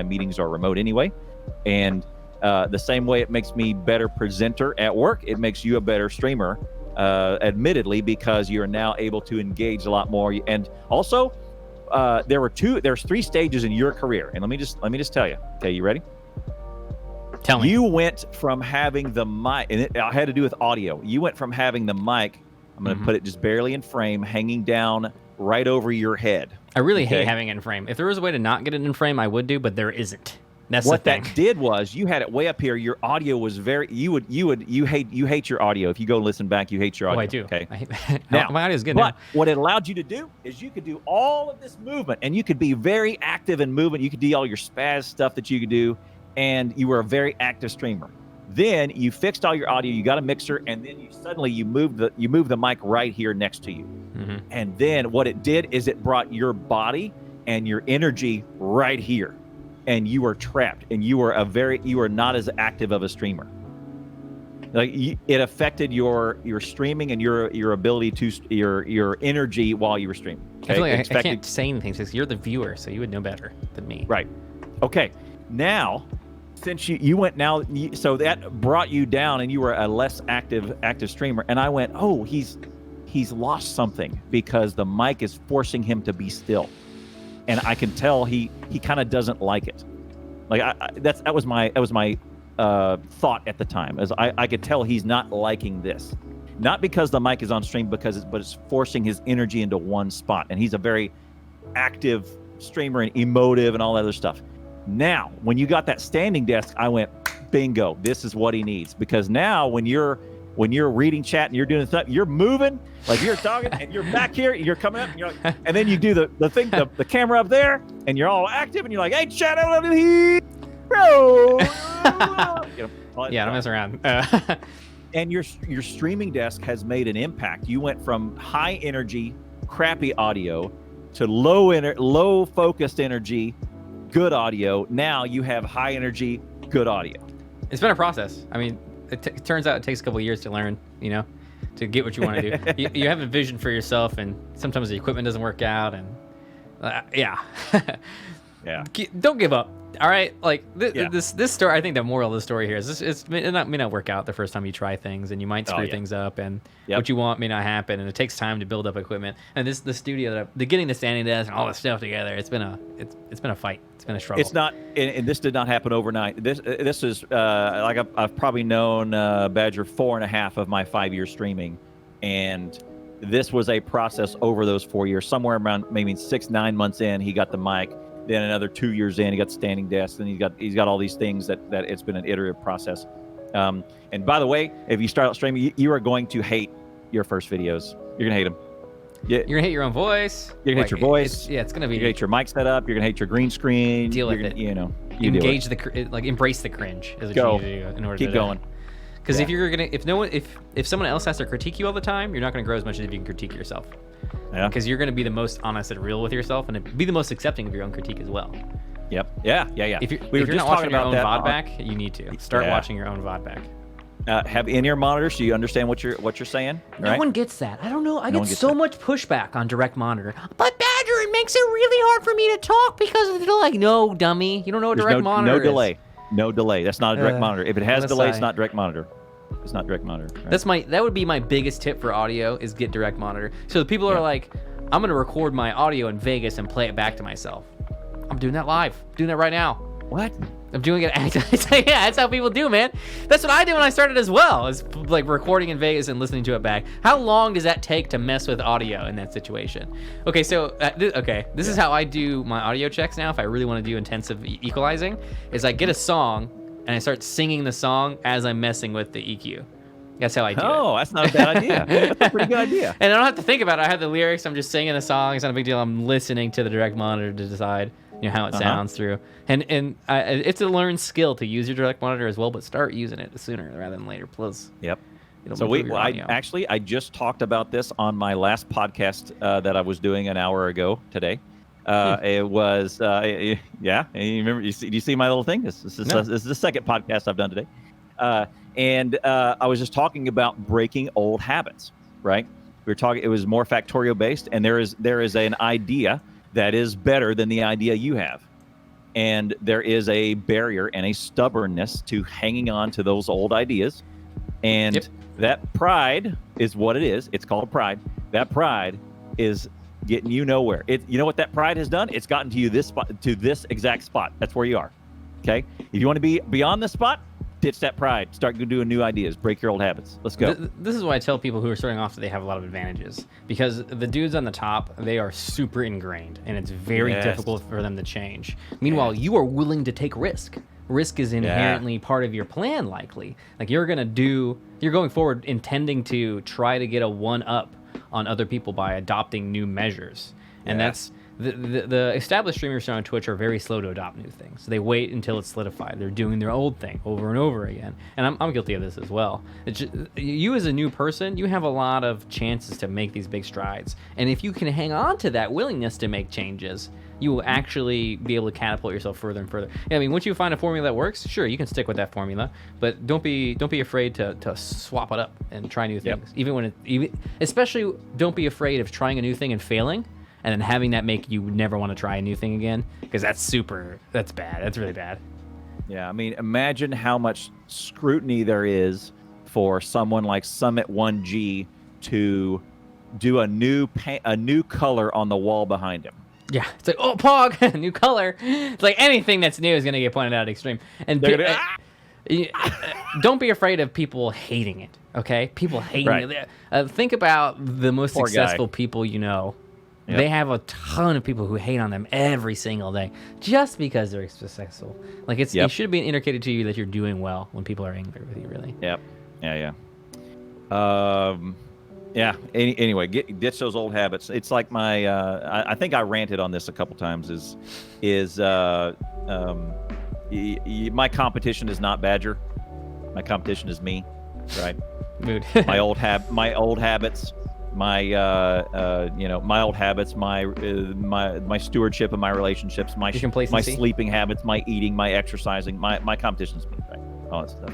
meetings are remote anyway. And the same way it makes me better presenter at work, it makes you a better streamer, admittedly, because you're now able to engage a lot more. And also, there's 3 stages in your career, and let me just tell you. Okay, you ready?
Tell me.
You went from having the mic, and it had to do with audio. You went from having the mic, I'm going to put it just barely in frame, hanging down right over your head.
I really hate having it in frame. If there was a way to not get it in frame, I would do, but there isn't. That's
what
the thing.
That did was you had it way up here. Your audio was very. You hate your audio. If you go listen back, you hate your audio.
Oh, I do.
Okay.
Now my audio is good.
But what it allowed you to do is you could do all of this movement, and you could be very active in movement. You could do all your spaz stuff that you could do, and you were a very active streamer. Then you fixed all your audio. You got a mixer, and then you moved the mic right here next to you. And then what it did is it brought your body and your energy right here. And you were trapped, and you were not as active of a streamer. Like it affected your streaming and your ability to your energy while you were streaming. Okay?
I feel like I can't say anything because you're the viewer, so you would know better than me.
Right. Okay. Now, since you went now, so that brought you down, and you were a less active streamer. And I went, oh, he's lost something because the mic is forcing him to be still. And I can tell he kind of doesn't like it. Like that was my thought at the time, as I could tell he's not liking this, not because the mic is on stream, but it's forcing his energy into one spot. And he's a very active streamer and emotive and all that other stuff. Now, when you got that standing desk, I went, bingo, this is what he needs. Because now when you're reading chat and you're doing stuff, you're moving, like you're talking, and you're back here, and you're coming up, and you're like, and then you do the thing, the camera up there, and you're all active, and you're like, hey, chat, bro.
Don't mess around.
And your streaming desk has made an impact. You went from high energy, crappy audio to low focused energy, good audio. Now you have high energy, good audio.
It's been a process. I mean, it turns out it takes a couple of years to learn, to get what you want to do. You have a vision for yourself, and sometimes the equipment doesn't work out, and yeah. Don't give up. All right, like this story. I think the moral of the story here is it may not work out the first time you try things, and you might screw things up, and what you want may not happen, and it takes time to build up equipment. And the studio the getting the standing desk and all this stuff together, it's been a fight. It's been a struggle.
It's not, and this did not happen overnight. This is like I've probably known Badger 4.5 of my 5 years streaming, and this was a process over those 4 years. Somewhere around maybe 6-9 months in, he got the mic. Then another 2 years in, he got the standing desk. Then he's got all these things that it's been an iterative process. And by the way, if you start out streaming, you are going to hate your first videos. You're gonna hate them.
You're gonna hate your own voice.
You're gonna hate your voice.
It's gonna be.
You're gonna hate your mic setup. You're gonna hate your green screen.
Deal with it.
You
Engage embrace the cringe. Is what you need to do in order
keep
to
going.
Because if someone else has to critique you all the time, you're not gonna grow as much as if you can critique yourself.
Yeah.
Because you're gonna be the most honest and real with yourself, and be the most accepting of your own critique as well.
Yep. Yeah.
If you're not watching your own VOD back, you need to start watching your own VOD back.
Have in-ear monitors so you understand what you're saying.
No
right?
one gets that. I don't know. I get so much pushback on direct monitor. But Badger, it makes it really hard for me to talk because of the delay. No, dummy. You don't know what direct monitor is.
No delay. That's not a direct monitor. If it has delay, it's
say.
not direct monitor. It's not direct monitor. Right?
That would be my biggest tip for audio is get direct monitor. So the people are like, I'm gonna record my audio in Vegas and play it back to myself. I'm doing that live. I'm doing that right now.
What?
I'm doing it. Yeah, that's how people do, man. That's what I did when I started as well. Is like recording in Vegas and listening to it back. How long does that take to mess with audio in that situation? Okay, so this is how I do my audio checks now. If I really want to do intensive equalizing, is I get a song and I start singing the song as I'm messing with the EQ. That's how I do it.
Oh, that's not a bad idea. That's a pretty good idea.
And I don't have to think about it. I have the lyrics. I'm just singing the song. It's not a big deal. I'm listening to the direct monitor to decide how it sounds through. And it's a learned skill to use your direct monitor as well, but start using it sooner rather than later. Plus,
yep. So I just talked about this on my last podcast that I was doing an hour ago today. It was You remember? You see my little thing? This is the second podcast I've done today. And I was just talking about breaking old habits, right? We were talking, it was more factorial based, and there is an idea that is better than the idea you have. And there is a barrier and a stubbornness to hanging on to those old ideas. And that pride is what it is. It's called pride. That pride is getting you nowhere. You know what that pride has done? It's gotten to you to this exact spot. That's where you are. Okay? If you want to be beyond this spot, ditch that pride. Start doing new ideas. Break your old habits. Let's go.
This is why I tell people who are starting off that they have a lot of advantages, because the dudes on the top, they are super ingrained, and it's very difficult for them to change. Meanwhile, you are willing to take risk. Risk is inherently part of your plan, likely. Like you're going forward intending to try to get a one-up on other people by adopting new measures. And that's the established streamers on Twitch are very slow to adopt new things. They wait until it's solidified. They're doing their old thing over and over again. And I'm guilty of this as well. You as a new person, you have a lot of chances to make these big strides. And if you can hang on to that willingness to make changes, you will actually be able to catapult yourself further and further. Yeah, I mean, once you find a formula that works, sure, you can stick with that formula, but don't be afraid to swap it up and try new things. Especially don't be afraid of trying a new thing and failing, and then having that make you never want to try a new thing again, because that's bad. That's really bad.
Yeah, I mean, imagine how much scrutiny there is for someone like Summit 1G to do a new color on the wall behind him.
Yeah, it's like, oh, Pog, new color. It's like anything that's new is going to get pointed out at extreme. And don't be afraid of people hating it, okay? People hating it. Think about the most successful people you know. Yep. They have a ton of people who hate on them every single day just because they're successful. Like it should be indicated to you that you're doing well when people are angry with you, really.
Yep. Yeah. Anyway, ditch those old habits. It's like my I think I ranted on this a couple times. My competition is not Badger. My competition is me, right?
Mood.
my old habits. My old habits, my stewardship of my relationships, my sleeping habits, my eating, my exercising, my competition's me, right? All that stuff.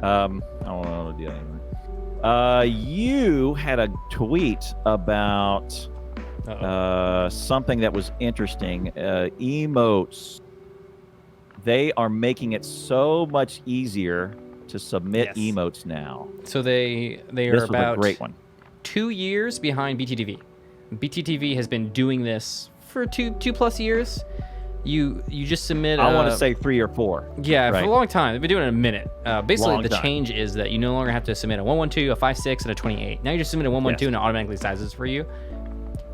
I don't want to do that anymore. You had a tweet about something that was interesting. Emotes. They are making it so much easier to submit emotes now.
So they are about
a great one.
2 years behind BTTV. BTTV has been doing this for two plus years, you just submit.
I want to say 3 or 4.
Yeah,
right.
for a long time. They've been doing it in a minute. Basically,
Long
the
time.
change is that you no longer have to submit a 112, a 56, and a 28. Now you just submit a 112 and it automatically sizes for you.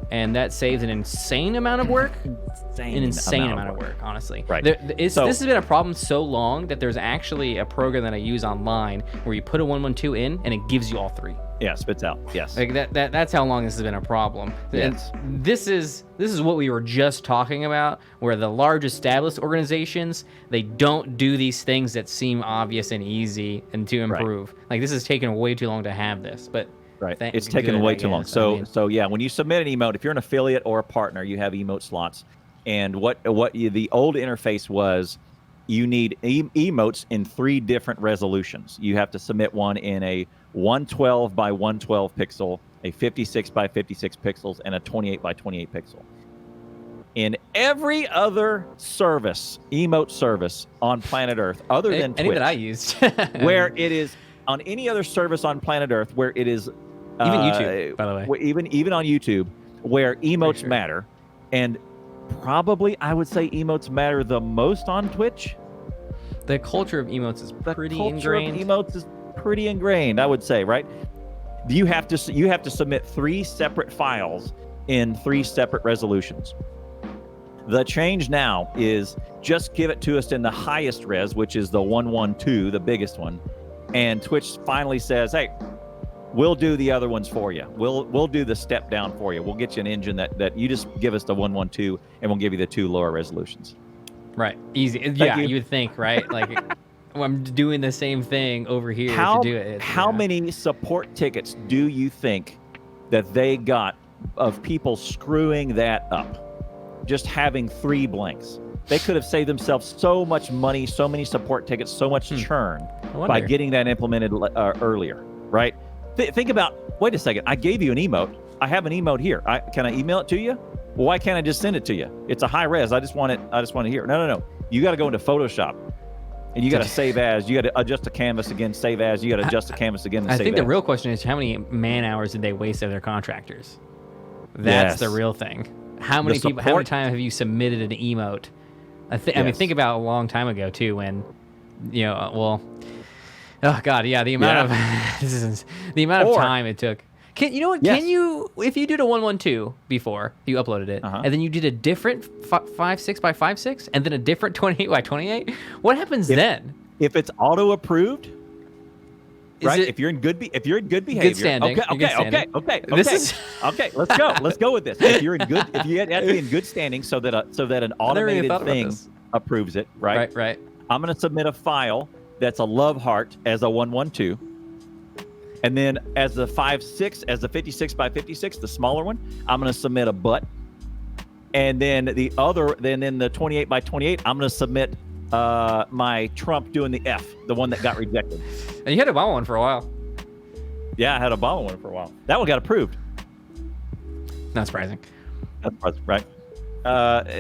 And that saves an insane amount of work. An insane amount of work, honestly.
Right.
This has been a problem so long that there's actually a program that I use online where you put a 112 in and it gives you all 3.
Yeah, spits out. Yes.
Like that's how long this has been a problem.
Yes.
And this is what we were just talking about, where the large established organizations, they don't do these things that seem obvious and easy and to improve. Right. Like this has taken way too long to have this, but
right. It's taken way too long. So yeah, when you submit an emote, if you're an affiliate or a partner, you have emote slots. And the old interface was, you need emotes in 3 different resolutions. You have to submit one in a 112 by 112 pixel, a 56 by 56 pixels, and a 28 by 28 pixel. In every other service, emote service on planet Earth, other than Twitch,
any that I used,
where it is on any other service on planet Earth, where it is
even YouTube, by the way,
even on YouTube, where emotes matter, and probably I would say emotes matter the most on Twitch.
The culture of emotes is pretty ingrained.
The culture of emotes is pretty ingrained, I would say, right? You have to submit 3 separate files in 3 separate resolutions. The change now is just give it to us in the highest res, which is the 112, the biggest one. And Twitch finally says, hey, we'll do the other ones for you. We'll do the step down for you. We'll get you an engine that you just give us the 112 and we'll give you the 2 lower resolutions.
Right. Easy. Yeah, you would think, right? Like I'm doing the same thing over here to do it.
How many support tickets do you think that they got of people screwing that up? Just having 3 blanks. They could have saved themselves so much money, so many support tickets, so much churn by getting that implemented earlier, right? Think about, wait a second, I gave you an emote. I have an emote here. Can I email it to you? Well, why can't I just send it to you? It's a high res. I just want to hear. No. You got to go into Photoshop. And you got to save as. You got to adjust the canvas again, save as. You got to adjust the canvas again and save as.
I think the real question is how many man hours did they waste of their contractors? That's the real thing. How many people? How many times have you submitted an emote? I mean, think about a long time ago too, when oh god, yeah, the amount of the amount of time it took. Can you, if you did a 112 before you uploaded it, and then you did a different 56 by 56, and then a different 28 by 28, what happens then?
If it's auto approved, right? If you're in good behavior,
good standing.
Okay. Okay. Let's go with this. If you have to be in good standing, so that an automated thing approves it, right?
Right.
I'm going to submit a file that's a love heart as a 112. And then as the 56 by 56, the smaller one, I'm going to submit a butt. And then then the 28 by 28, I'm going to submit my Trump doing the F, the one that got rejected.
And you had Obama one for a while.
Yeah, I had Obama one for a while. That one got approved.
Not surprising.
That's right.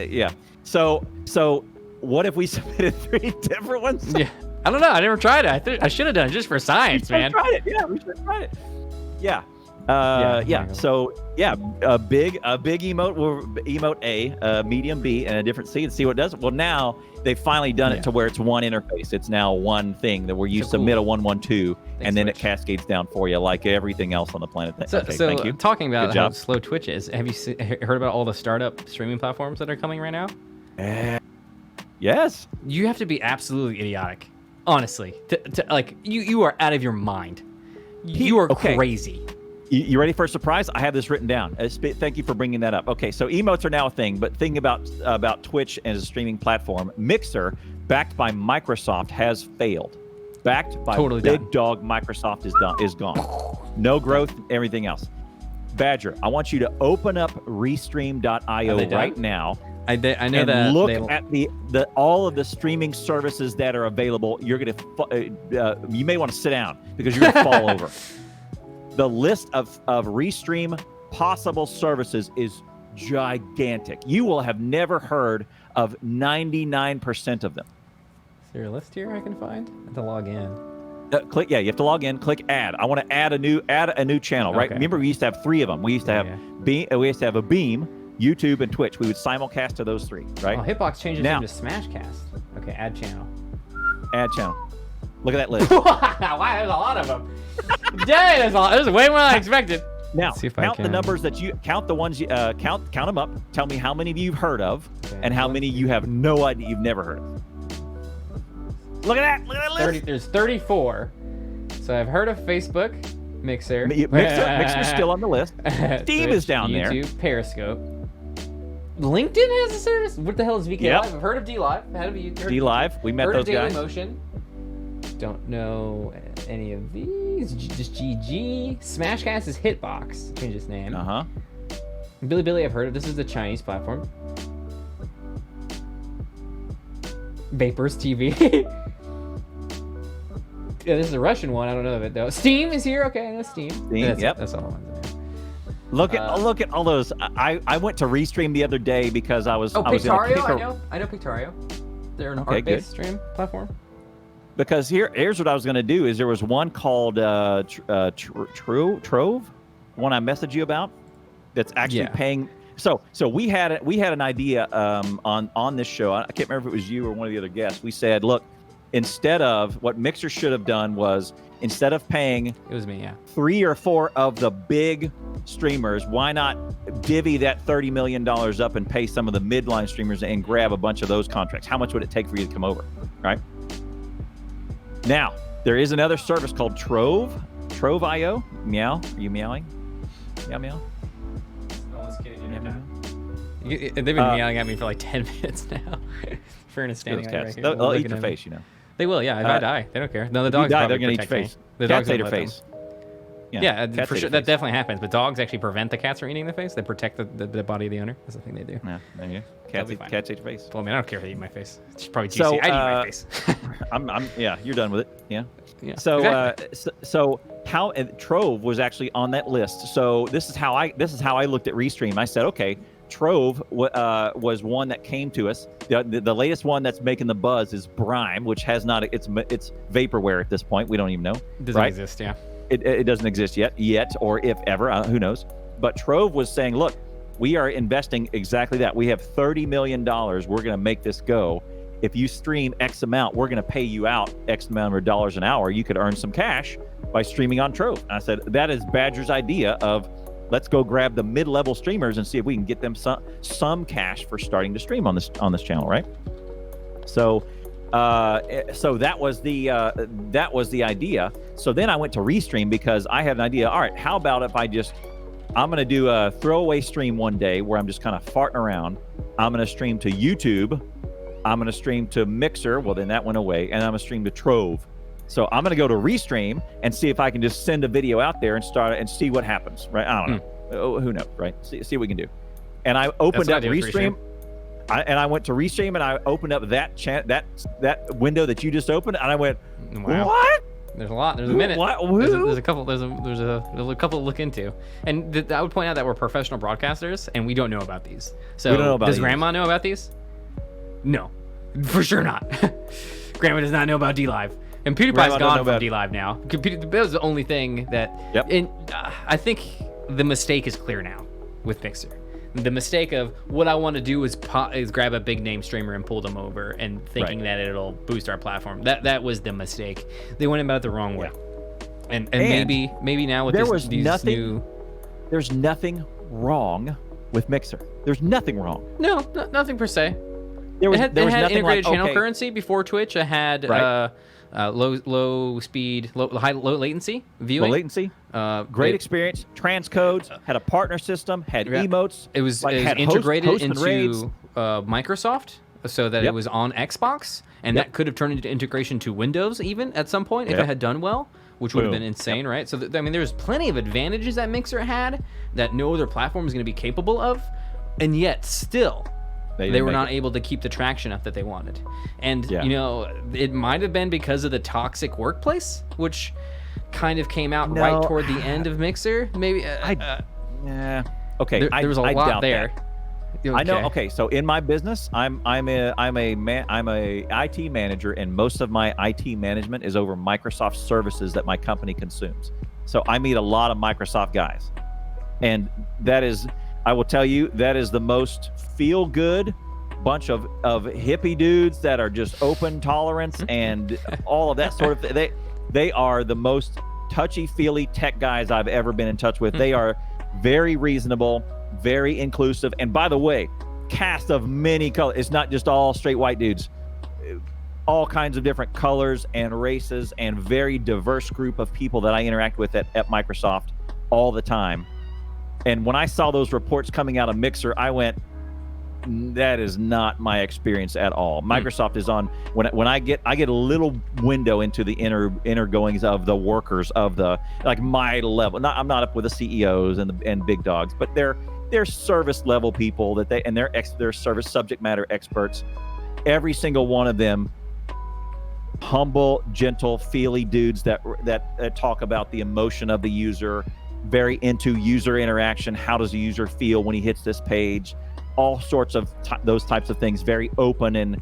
Yeah. So what if we submitted 3 different ones?
Yeah. I don't know. I never tried it. I should have done it just for science, man.
Tried it. Yeah, we should have tried it. Yeah. So a big emote A, medium B, and a different C, and see what it does. Well, now they've finally done it to where it's one interface. It's now one thing that where you submit a 112, and then it cascades down for you like everything else on the planet.
So
thank you.
Talking about how slow Twitch is, have you heard about all the startup streaming platforms that are coming right now?
Yes.
You have to be absolutely idiotic, honestly. You are out of your mind. You are crazy.
You ready for a surprise? I have this written down. Thank you for bringing that up. Okay, so emotes are now a thing, but thinking about Twitch as a streaming platform, Mixer, backed by Microsoft, has failed. Backed by big dog Microsoft is gone. No growth, everything else. Badger, I want you to open up restream.io right now.
I know
and
that.
Look at all of the streaming services that are available. You're gonna you may want to sit down because you're gonna fall over. The list of Restream possible services is gigantic. You will have never heard of 99% of them.
Is there a list here I can find? I have to log in.
You have to log in. Click add. I want to add a new channel, right?
Okay.
Remember, we used to have 3 of them. We used to have we used to have a Beam, YouTube, and Twitch. We would simulcast to those 3, right?
Oh, Hitbox changes
Now-
into Smashcast. Okay, add channel.
Add channel. Look at that list.
Wow, there's a lot of them. Dang, there's a lot. There's way more than I expected.
Now,
Let's see if I
count the
can-
numbers that you count. The ones you count them up. Tell me how many of you've heard of,
Okay,
and how many you have no idea you've never heard of. Look at that! Look at that list.
30, there's 34. So I've heard of Facebook, Mixer.
Mixer's still on the list. Steam is
Twitch,
down there.
YouTube, Periscope. LinkedIn has a service. What the hell is VK
Yep.
Live? I've heard of D Live.
D Live. We met
heard
those
of Daily
guys.
Motion. Don't know any of these. Just GG. Smashcast is Hitbox. Change its name. Billy I've heard of. This is the Chinese platform. Vapors TV. Yeah, this is a Russian one. I don't know of it though. Steam is here. Okay, I know Steam.
Steam, yep.
That's all the ones I know.
Look at all those. I went to Restream the other day because I was.
Oh,
I was gonna
Pictario.
pick
I know Pictario. They're an
Okay,
art-based stream platform.
Because here's what I was going to do is there was one called Trove, one I messaged you about, that's actually paying. So we had an idea on this show. I can't remember if it was you or one of the other guests. We said, look, instead of what Mixer should have done was instead of paying
It was me, yeah.
3 or 4 of the big streamers, why not divvy that $30 million up and pay some of the midline streamers and grab a bunch of those contracts? How much would it take for you to come over, right? Now, there is another service called Trove.io. Meow? Are you meowing? Meow, meow?
They've been meowing at me for like 10 minutes now. Fern standing
Those
right
cats.
here.
They'll
looking
eat your
at me.
face, you know.
They will, yeah. If I die, they don't care. No, the
If
dogs
you die,
probably
they're going to eat your
protect
face.
me. The
Cats
dogs
ate
don't
your
let them.
face.
Yeah,
cats
for
ate
sure.
your
That
face.
definitely happens. But dogs actually prevent the cats from eating the face. They protect the body of the owner. That's the thing they do.
Yeah, there you go.
That'll be fine.
Cats ate your face.
Well, I mean, I don't care if they eat my face. It's probably juicy.
So,
I'd eat my face.
Yeah, you're done with it. Yeah.
Yeah,
So,
exactly.
so how Trove was actually on that list. So this is how I looked at Restream. I said, okay, Trove was one that came to us. The latest one that's making the buzz is Brime, which has not. It's vaporware at this point. We don't even know.
Doesn't
right?
exist, yeah.
It doesn't exist yet, or if ever, who knows? But Trove was saying, look, we are investing exactly that. We have $30 million. We're going to make this go. If you stream X amount, we're going to pay you out X amount of dollars an hour. You could earn some cash by streaming on Trove. And I said, that is Badger's idea of let's go grab the mid-level streamers and see if we can get them some cash for starting to stream on this channel, right? So that was the idea. So then I went to Restream because I had an idea. All right, how about if I'm going to do a throwaway stream one day where I'm just kind of farting around. I'm going to stream to YouTube. I'm going to stream to Mixer. Well, then that went away. And I'm going to stream to Trove. So I'm going to go to Restream and see if I can just send a video out there and start and see what happens, right? I don't know. Oh, who knows, right? See what we can do. And I opened up Restream. I went to Restream and I opened up that window that you just opened, and I went,
wow.
What?
There's a lot. There's a minute.
What?
There's a couple. There's a couple to look into. And I would point out that we're professional broadcasters and we don't know about these. So
we don't know about
does
these.
Grandma know about these? No, for sure not. Grandma does not know about D Live. And PewDiePie's gone from D Live now. That was the only thing that.
Yep.
And I think the mistake is clear now with Mixer. The mistake of what I want to do is grab a big name streamer and pull them over and thinking that it'll boost our platform. That was the mistake. They went about it the wrong way. And maybe now with these new.
There's nothing wrong with Mixer. There's nothing wrong.
No, nothing per se.
There was
it had integrated channel currency before Twitch. It had low speed, low latency viewing.
Low latency. Great experience. Transcodes. Had a partner system. Had emotes.
It was
had
integrated
host and raids.
into Microsoft, so that it was on Xbox, and that could have turned into integration to Windows even at some point if it had done well, which would have been insane, right? So I mean, there's plenty of advantages that Mixer had that no other platform is going to be capable of, and yet still. They were not able to keep the traction up that they wanted. And, you know, it might have been because of the toxic workplace, which kind of came out right toward the end of Mixer. Maybe.
Yeah. Okay.
There was a lot there.
Okay. I know. Okay. So in my business, I'm a IT manager, and most of my IT management is over Microsoft services that my company consumes. So I meet a lot of Microsoft guys, and that is. I will tell you that is the most feel good bunch of hippie dudes that are just open tolerance and all of that sort of thing. They are the most touchy-feely tech guys I've ever been in touch with. They are very reasonable, very inclusive, and by the way, cast of many colors. It's not just all straight white dudes. All kinds of different colors and races, and very diverse group of people that I interact with at Microsoft all the time. And when I saw those reports coming out of Mixer, I went, that is not my experience at all. Microsoft is on when I get a little window into the inner goings of the workers of the, like, my level. I'm not up with the CEOs and big dogs, but they're service level people that they're service subject matter experts. Every single one of them humble, gentle, feely dudes that talk about the emotion of the user, very into user interaction. How does the user feel when he hits this page? All sorts of those types of things. Very open and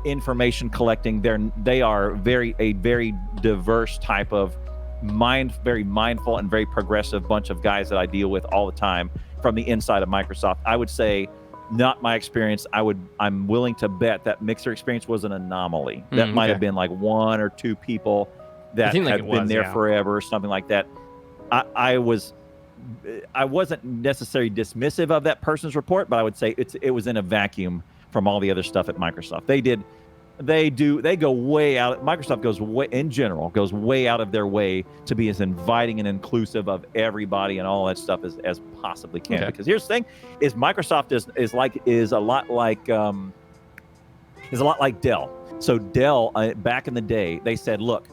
information collecting. They are a very diverse type of very mindful and very progressive bunch of guys that I deal with all the time from the inside of Microsoft. I would say, not my experience. I'm willing to bet that Mixer experience was an anomaly. That might have been like one or two people that had been there forever or something like that. I wasn't necessarily dismissive of that person's report, but I would say it was in a vacuum from all the other stuff at Microsoft. They go way out. Microsoft goes way out of their way to be as inviting and inclusive of everybody and all that stuff as possibly can. Okay. Because here's the thing: is Microsoft is a lot like Dell. So Dell, back in the day, they said, look,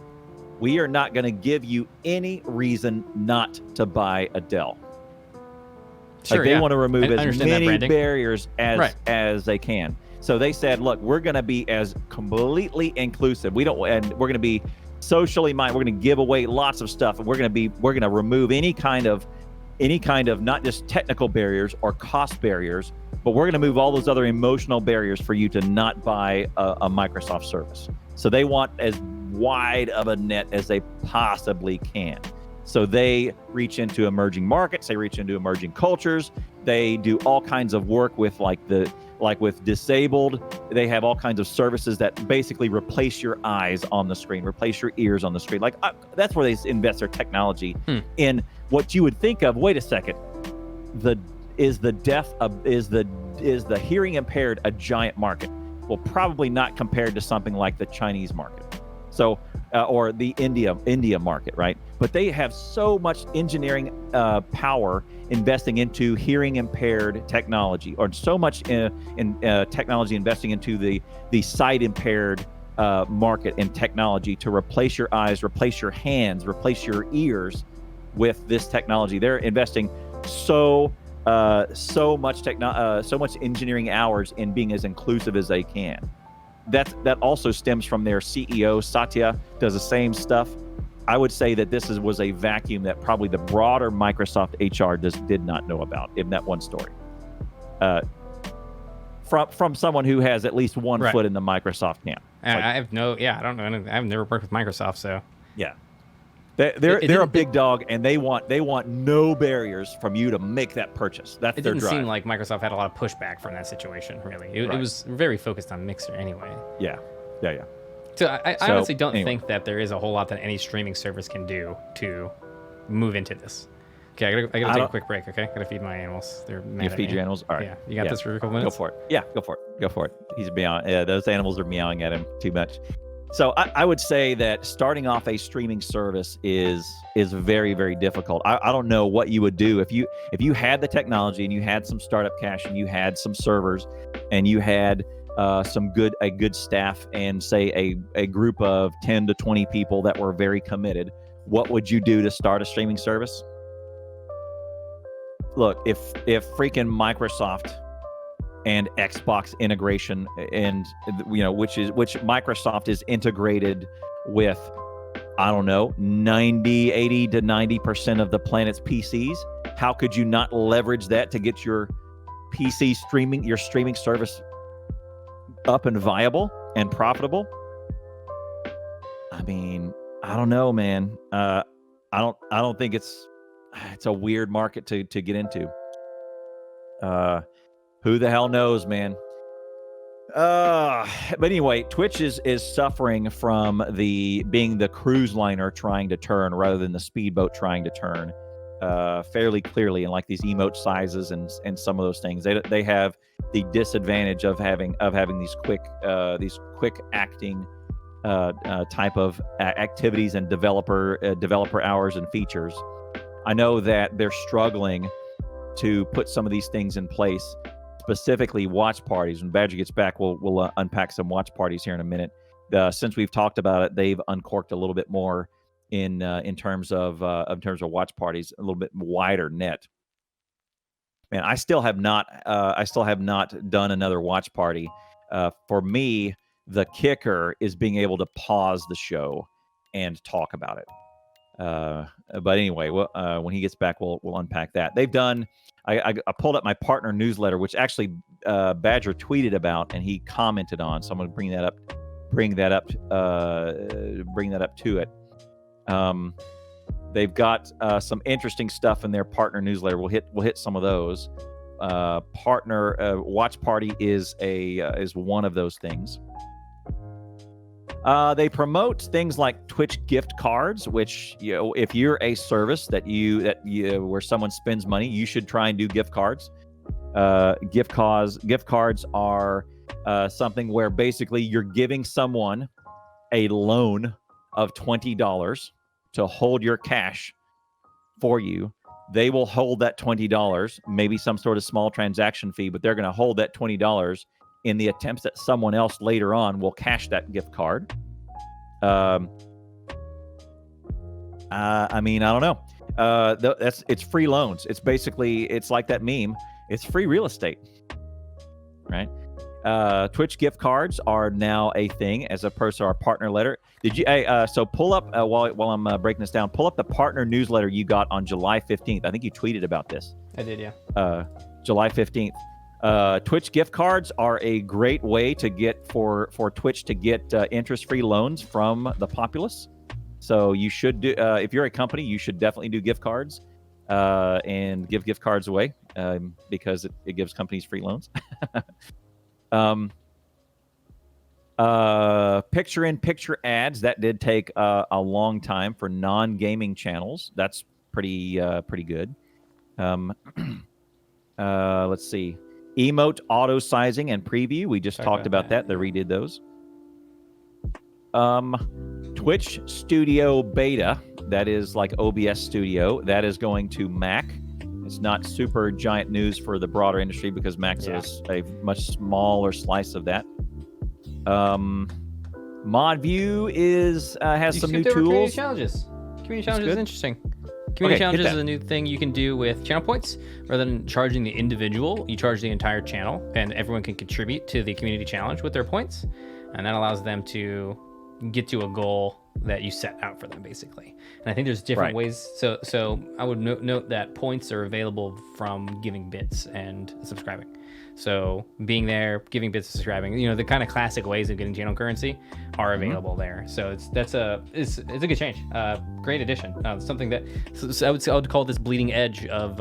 we are not going to give you any reason not to buy a Dell.
Sure,
they want to remove as many barriers as they can. So they said, look, we're going to be as completely inclusive. We're going to be socially minded. We're going to give away lots of stuff. And we're going to remove any kind of not just technical barriers or cost barriers, but we're going to move all those other emotional barriers for you to not buy a Microsoft service. So they want as wide of a net as they possibly can. So they reach into emerging markets. They reach into emerging cultures. They do all kinds of work with with disabled. They have all kinds of services that basically replace your eyes on the screen, replace your ears on the screen. That's where they invest their technology in what you would think of. Wait a second, is the hearing impaired a giant market? Well, probably not compared to something like the Chinese market. So, or the India market, right? But they have so much engineering power investing into hearing impaired technology, or so much in technology investing into the sight impaired market and technology to replace your eyes, replace your hands, replace your ears with this technology. They're investing so much engineering hours in being as inclusive as they can. That also stems from their CEO, Satya, does the same stuff. I would say that this was a vacuum that probably the broader Microsoft HR did not know about in that one story. From someone who has at least one foot in the Microsoft camp.
I don't know. I've never worked with Microsoft, so.
Yeah. They're a big dog, and they want no barriers from you to make that purchase. That's their drive. It didn't
seem like Microsoft had a lot of pushback from that situation, really. It was very focused on Mixer anyway.
Yeah.
So I honestly don't think that there is a whole lot that any streaming service can do to move into this. Okay, I gotta take a quick break, okay? Gotta feed my animals. They're mad at me.
Feed your animals? All right.
Yeah. You got this for a couple minutes?
Go for it. Yeah, go for it. He's meowing. Yeah, those animals are meowing at him too much. So I would say that starting off a streaming service is very, very difficult. I don't know what you would do if you had the technology and you had some startup cash and you had some servers and you had a good staff and say a group of 10 to 20 people that were very committed. What would you do to start a streaming service? Look, if freaking Microsoft and Xbox integration, and which Microsoft is integrated with, I don't know, 80 to 90% of the planet's PCs. How could you not leverage that to get your PC your streaming service up and viable and profitable? I mean, I don't know, man. I don't think it's a weird market to get into. Who the hell knows, man? But anyway, Twitch is suffering from being the cruise liner trying to turn rather than the speedboat trying to turn, fairly clearly. And like these emote sizes and some of those things, they have the disadvantage of having these quick acting type of activities and developer hours and features. I know that they're struggling to put some of these things in place. Specifically, watch parties. When Badger gets back, we'll unpack some watch parties here in a minute. Since we've talked about it, they've uncorked a little bit more in terms of watch parties, a little bit wider net. Man, I still have not done another watch party. For me, the kicker is being able to pause the show and talk about it. But anyway, when he gets back, we'll unpack that. They've done. I pulled up my partner newsletter, which actually Badger tweeted about, and he commented on. So I'm going to bring that up to it. They've got some interesting stuff in their partner newsletter. We'll hit some of those. Partner watch party is one of those things. They promote things like Twitch gift cards, which, if you're a service that where someone spends money, you should try and do gift cards. Gift cards are something where basically you're giving someone a loan of $20 to hold your cash for you. They will hold that $20, maybe some sort of small transaction fee, but they're going to hold that $20 in the attempts that someone else later on will cash that gift card. I don't know. It's free loans. It's basically, it's like that meme. It's free real estate, right? Twitch gift cards are now a thing as opposed to our partner letter. Did you? So pull up while I'm breaking this down. Pull up the partner newsletter you got on July 15th. I think you tweeted about this.
I did, yeah.
July 15th. Twitch gift cards are a great way to get for Twitch to get interest-free loans from the populace. So you should do. If you're a company, you should definitely do gift cards and give gift cards away because it gives companies free loans. Picture-in-picture ads, that did take a long time for non-gaming channels. That's pretty good. Let's see. Emote auto sizing and preview. We just talked about that. They redid those. Twitch Studio Beta, that is like OBS Studio, that is going to Mac. It's not super giant news for the broader industry because Mac is a much smaller slice of that. ModView has some new tools.
Community challenges. Community challenges is interesting. Community challenges is a new thing you can do with channel points. Rather than charging the individual, you charge the entire channel, and everyone can contribute to the community challenge with their points, and that allows them to get to a goal that you set out for them, basically. And I think there's different ways. So I would note that points are available from giving bits and subscribing. So being there, giving bits, subscribing, the kind of classic ways of getting channel currency are available there. So it's a good change. Great addition. Something that I would call this bleeding edge of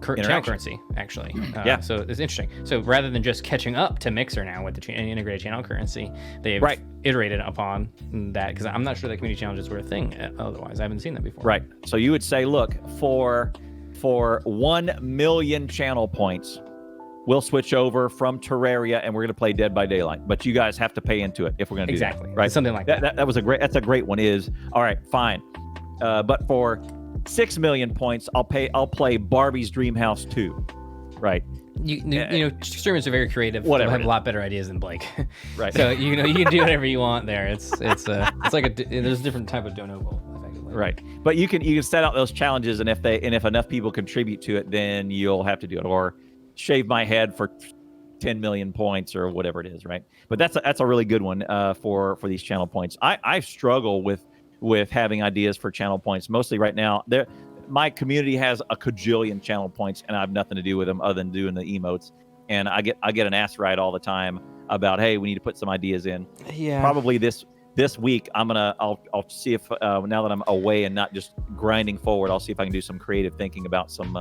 channel currency, actually. So it's interesting. So rather than just catching up to Mixer now with the integrated channel currency, they've iterated upon that, because I'm not sure that community challenges were a thing otherwise. I haven't seen that before.
Right. So you would say, look, for 1 million channel points, we'll switch over from Terraria and we're going to play Dead by Daylight. But you guys have to pay into it if we're going to do that. Right?
Something like that.
That's a great one. All right, fine. But for 6 million points, I'll play Barbie's Dream House 2. Right.
Streamers are very creative. Whatever. They have a lot better ideas than Blake.
Right.
So you can do whatever you want there. It's like there's a different type of de novo.
Right. But you can set out those challenges, and if enough people contribute to it, then you'll have to do it. Or shave my head for 10 million points or whatever it is, right? But that's a really good one for these channel points. I struggle with having ideas for channel points. Mostly right now, my community has a cajillion channel points, and I have nothing to do with them other than doing the emotes. And I get an ass right all the time about, hey, we need to put some ideas in.
Yeah.
Probably this week I'll see if now that I'm away and not just grinding forward, I'll see if I can do some creative thinking about some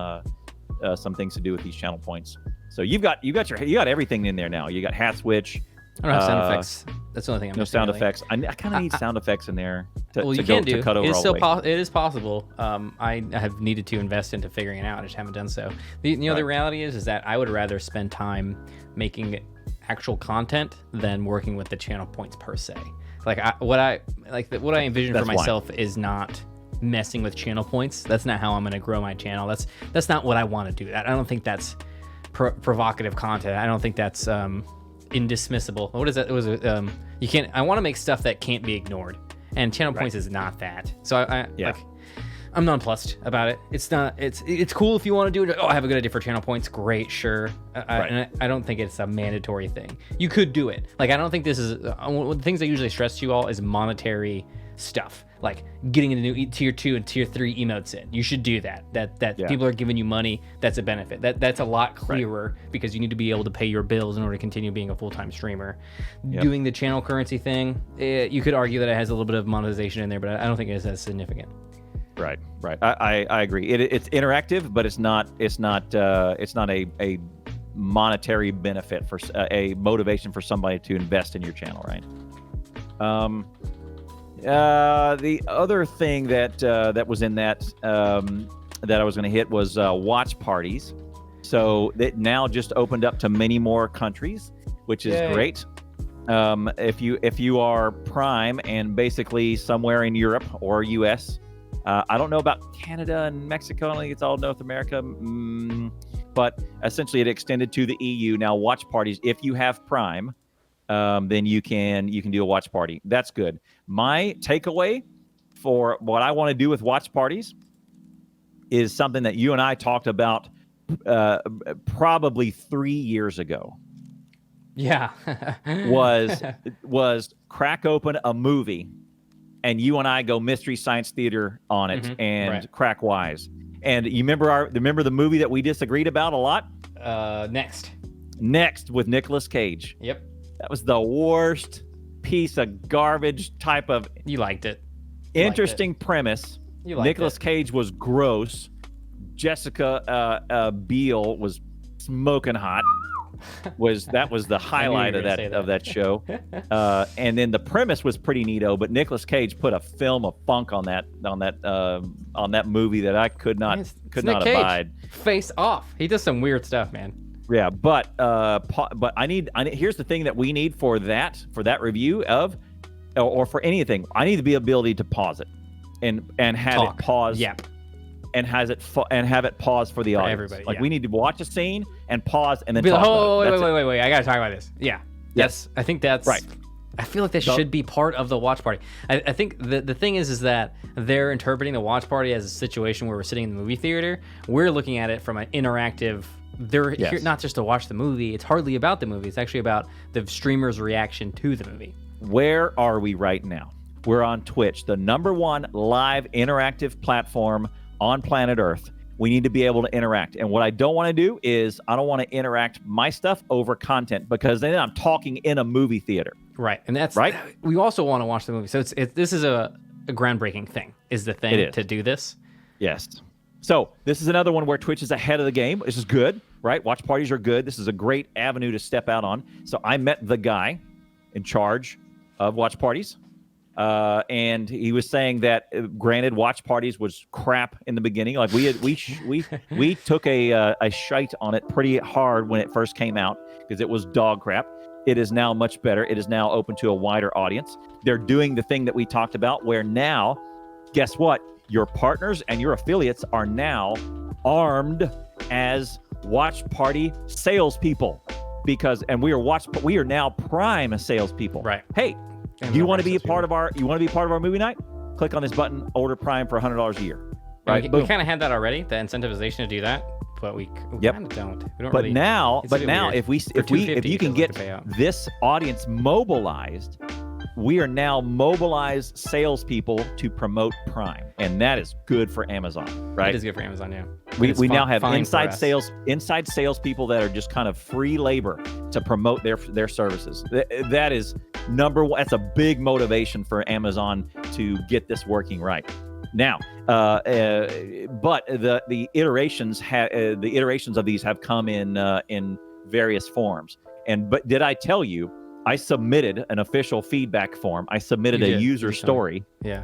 some things to do with these channel points. So you got everything in there now. You got hat switch.
I don't have sound effects. That's the only thing I'm
no
missing,
sound
really.
effects. I kind of need sound effects in there to,
Well, you
to go
can do.
to cut over
It's
all
still
the way.
it is possible. I have needed to invest into figuring it out. I just haven't done so. The
Right.
reality is that I would rather spend time making actual content than working with the channel points per se. Like what I envision for
That's why.
myself is not messing with channel points. That's not how I'm going to grow my channel. That's not what I want to do. I don't think that's provocative content. I don't think that's indismissible. What is that? It was you can't. I want to make stuff that can't be ignored, and channel points is not that. So I'm nonplussed about it. It's not. It's cool if you want to do it. Oh, I have a good idea for channel points. Great, sure. And I don't think it's a mandatory thing. You could do it. Like I don't think this is one of the things I usually stress to you all is monetary stuff. Like getting into new tier 2 and tier 3 emotes in. You should do that. That people are giving you money. That's a benefit. That's a lot clearer because you need to be able to pay your bills in order to continue being a full-time streamer. Yep. Doing the channel currency thing, you could argue that it has a little bit of monetization in there, but I don't think it's as significant.
Right. I agree. It's interactive, but it's not a monetary benefit for a motivation for somebody to invest in your channel, right? The other thing that was in that I was going to hit was watch parties. So it now just opened up to many more countries, which is great. If you are Prime and basically somewhere in Europe or US, I don't know about Canada and Mexico. I think it's all North America. But essentially, it extended to the EU. Now, watch parties. If you have Prime, then you can do a watch party. That's good. My takeaway for what I want to do with watch parties is something that you and I talked about probably 3 years ago.
Yeah.
was crack open a movie and you and I go Mystery Science Theater on it and crack wise. And you remember the movie that we disagreed about a lot? Next with Nicolas Cage.
Yep.
That was the worst piece of garbage type of.
You liked it.
Interesting premise. Nicolas Cage was gross. Jessica Biel was smoking hot. That was the highlight of that show. And then the premise was pretty neato, but Nicolas Cage put a film of funk on that movie that I could not abide.
Face Off. He does some weird stuff, man.
Yeah, but I need here's the thing that we need for that review of or for anything. I need the ability to pause it and have it pause. Yeah. And have it pause for the audience. Everybody, like we need to watch a scene and pause and then talk about it.
Wait! I gotta talk about this. Yeah. Yes. I think that's right. I feel like this should be part of the watch party. I think the thing is that they're interpreting the watch party as a situation where we're sitting in the movie theater. We're looking at it from an interactive. They're here not just to watch the movie. It's hardly about the movie. It's actually about the streamer's reaction to the movie.
Where are we right now? We're on Twitch, the #1 live interactive platform on planet Earth. We need to be able to interact. And what I don't want to do is I don't want to interact my stuff over content because then I'm talking in a movie theater.
Right. And that's right. We also want to watch the movie. So this is a groundbreaking thing is the thing to do this.
Yes. So this is another one where Twitch is ahead of the game. This is good, right? Watch parties are good. This is a great avenue to step out on. So I met the guy in charge of watch parties. And he was saying that, granted, watch parties was crap in the beginning. Like we took a shite on it pretty hard when it first came out because it was dog crap. It is now much better. It is now open to a wider audience. They're doing the thing that we talked about, where now, guess what? Your partners and your affiliates are now armed as watch party salespeople we are now Prime salespeople.
Right.
Hey. Do you want to be a part of our movie night? Click on this button, order Prime for $100 a year. Right?
We kind of had that already, the incentivization to do that, but we kind of don't. We don't
but now if you can get this audience mobilized, we are now mobilized salespeople to promote Prime, and that is good for Amazon, right?
It is good for Amazon, yeah.
We now have inside salespeople that are just kind of free labor to promote their services. That is #1. That's a big motivation for Amazon to get this working right. Now, but the iterations of these have come in various forms. But did I tell you? I submitted an official feedback form. I submitted a user story.
Yeah.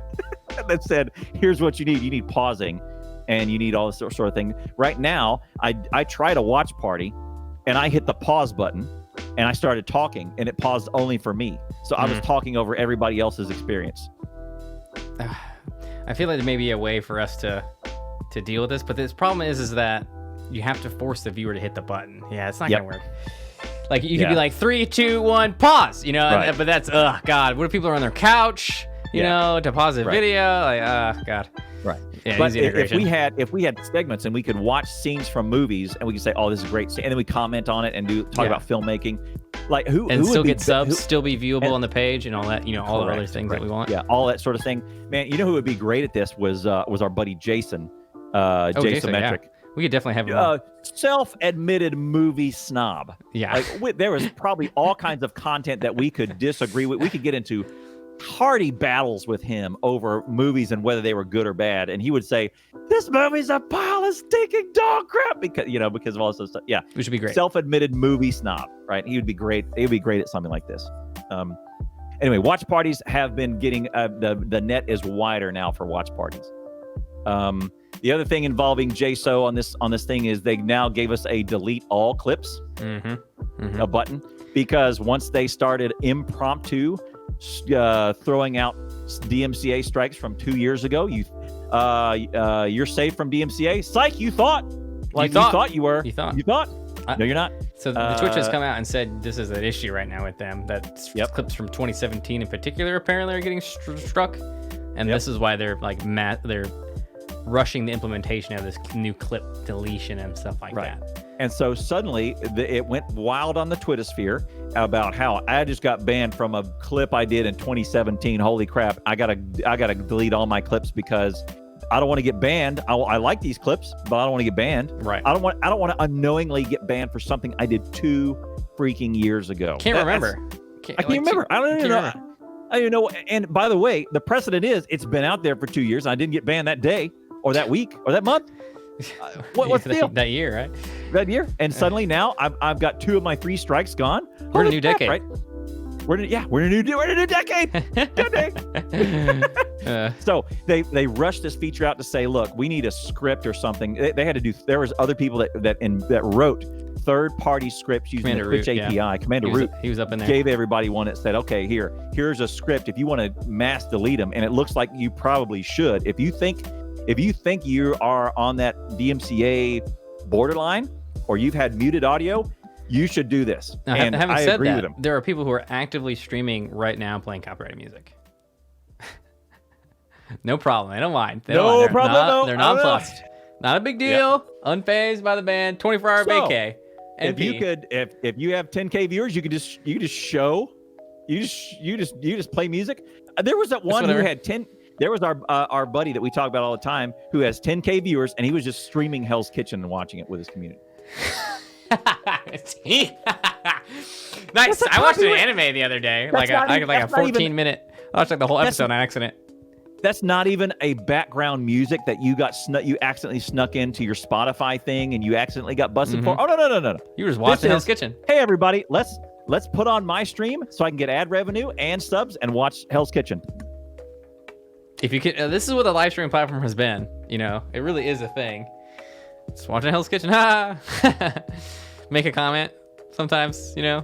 That said, here's what you need. You need pausing, and you need all this sort of thing. Right now, I tried a watch party, and I hit the pause button, and I started talking, and it paused only for me. So I was talking over everybody else's experience.
I feel like there may be a way for us to deal with this, but this problem is that you have to force the viewer to hit the button. Yeah, it's not gonna work. Like you could be like 3, 2, 1, pause. You know,
right.
But that's God. What if people are on their couch? You know, to pause a video? Like God.
Right.
Yeah,
but if we had segments and we could watch scenes from movies and we could say, "Oh, this is a great scene," and then we comment on it and talk about filmmaking, like who
still
would
get subs, still be viewable on the page and all that. You know, all the other things that we want.
Yeah, all that sort of thing. Man, you know who would be great at this was our buddy Jason. Jason Metric.
Yeah. We could definitely have him.
Self-admitted movie snob.
Yeah.
Like there was probably all kinds of content that we could disagree with. We could get into hearty battles with him over movies and whether they were good or bad. And he would say, "This movie's a pile of stinking dog crap," because of all this stuff. Yeah.
Which would be great.
Self-admitted movie snob, right? He would be great. He would be great at something like this. Anyway, watch parties have been getting the net is wider now for watch parties. The other thing involving JSO on this thing is they now gave us a delete all clips, a button, because once they started impromptu throwing out DMCA strikes from 2 years ago, you're safe from DMCA. Psych, you thought you were.
You thought.
No, you're not.
So the Twitch has come out and said this is an issue right now with them. That clips from 2017 in particular apparently are getting struck, and this is why they're like they're rushing the implementation of this new clip deletion and stuff like that.
And so suddenly it went wild on the Twittersphere about how I just got banned from a clip I did in 2017. Holy crap! I gotta delete all my clips because I don't want to get banned. I like these clips, but I don't want to get banned.
Right.
I don't want to unknowingly get banned for something I did 2 freaking years ago.
Can't remember.
I can't remember. I don't even know. I don't even know. And by the way, the precedent is it's been out there for 2 years. And I didn't get banned that day or that week or that month. What's the deal?
That year, right?
That year. And suddenly now I've got 2 of my 3 strikes gone.
We're in a new decade.
Right? We're in a new decade. So they rushed this feature out to say, look, we need a script or something. They had to do. There was other people that wrote third-party scripts using the Twitch API. Commander Root.
He was up in there.
Gave everybody one that said, okay, here's a script. If you want to mass delete them, and it looks like you probably should. If you think you are on that DMCA borderline, or you've had muted audio, you should do this.
Now,
and
having
I
said
agree
that,
with them.
there are people who are actively streaming right now playing copyrighted music. No problem. They don't mind. They're nonplussed. Not a big deal. Yep. Unfazed by the ban. 24-hour vacay.
If you have 10K viewers, you just play music. There was that one who had 10. There was our buddy that we talk about all the time who has 10K viewers, and he was just streaming Hell's Kitchen and watching it with his community.
Nice. I watched an anime the other day, like a 14-minute. I watched like the whole episode on accident.
That's not even a background music that you accidentally snuck into your Spotify thing and you accidentally got busted for. Oh no!
You were just watching Hell's Kitchen.
Hey everybody, let's put on my stream so I can get ad revenue and subs and watch Hell's Kitchen.
If you can, this is what the live streaming platform has been. You know, it really is a thing. Just watching Hell's Kitchen. Make a comment. Sometimes, sit back.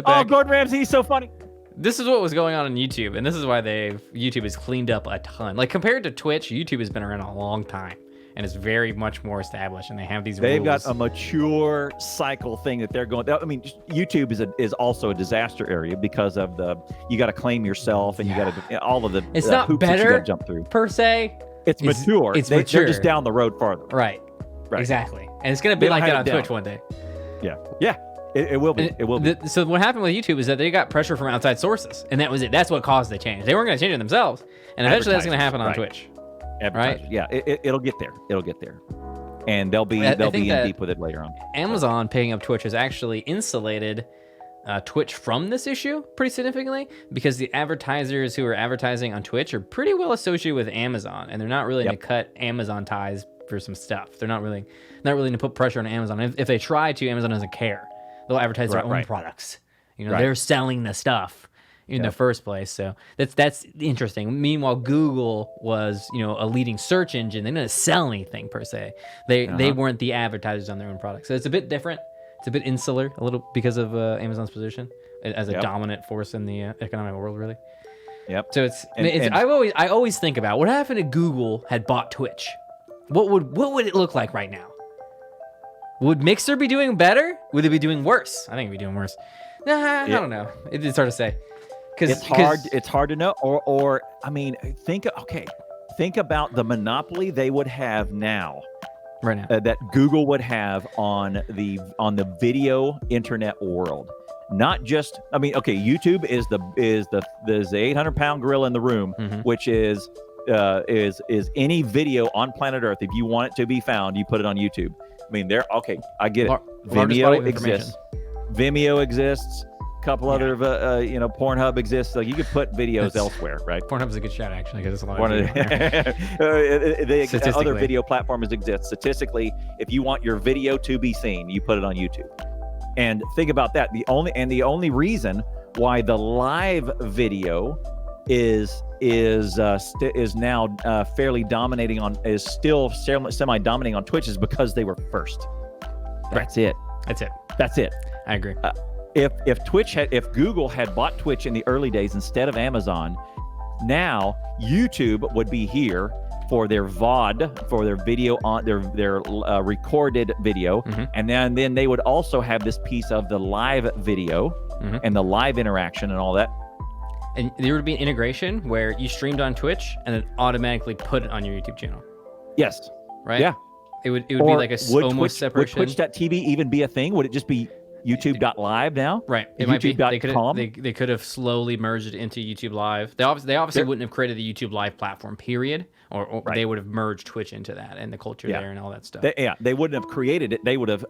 Oh, Gordon Ramsay, he's so funny.
This is what was going on YouTube, and this is why YouTube has cleaned up a ton. Like compared to Twitch, YouTube has been around a long time, and it's very much more established. And they have these.
They've
rules.
got a mature cycle thing that they're going. I mean, YouTube is also a disaster area because of you got to claim yourself, and you got to all of the.
It's not
hoops
better
that you got to jump through.
Per se.
It's mature. They're just down the road farther.
Right. Exactly. And it's gonna be like that on Twitch one day.
Yeah. It will be. It will be.
So what happened with YouTube is that they got pressure from outside sources, and that was it. That's what caused the change. They weren't going to change it themselves, and eventually that's going to happen on Twitch. Right?
Yeah, it'll get there. And they'll be in deep with it later on.
Amazon picking up Twitch has actually insulated Twitch from this issue pretty significantly, because the advertisers who are advertising on Twitch are pretty well associated with Amazon, and they're not really going to cut Amazon ties for some stuff. They're not really going to put pressure on Amazon. If they try to, Amazon doesn't care. They'll advertise their own products. They're selling the stuff in the first place. So that's interesting. Meanwhile, Google was, a leading search engine. They didn't sell anything per se. They weren't the advertisers on their own products. So it's a bit different. It's a bit insular, a little, because of Amazon's position as a dominant force in the economic world, really.
Yep.
So I always think about what happened if Google had bought Twitch. What would it look like right now? Would Mixer be doing better? Would it be doing worse? I think it'd be doing worse. I don't know. It's hard to say.
It's hard to know. Or I mean, think about the monopoly they would have now.
Right now,
that Google would have on the video internet world. Not just, I mean, okay, YouTube is the 800-pound gorilla in the room, which is any video on planet Earth. If you want it to be found, you put it on YouTube. I mean, I get it. Vimeo exists. Vimeo exists. A couple other, Pornhub exists. So you could put videos elsewhere, right?
Pornhub's a good shout, actually, because it's a lot of
the other video platforms exist. Statistically, if you want your video to be seen, you put it on YouTube. And think about that. The only reason why the live video is now fairly dominating is still semi-dominating on Twitch is because they were first. That's it.
I agree.
If Google had bought Twitch in the early days instead of Amazon, now YouTube would be here for their VOD, for their video on their recorded video, and then they would also have this piece of the live video and the live interaction and all that.
And there would be an integration where you streamed on Twitch and then automatically put it on your YouTube channel.
Yes.
Right.
Yeah.
It would be like almost separation.
Would Twitch.tv even be a thing? Would it just be YouTube.live now?
Right. It might be. They could have slowly merged it into YouTube Live. They obviously wouldn't have created the YouTube Live platform, period. Or they would have merged Twitch into that and the culture there and all that stuff.
They wouldn't have created it. They would have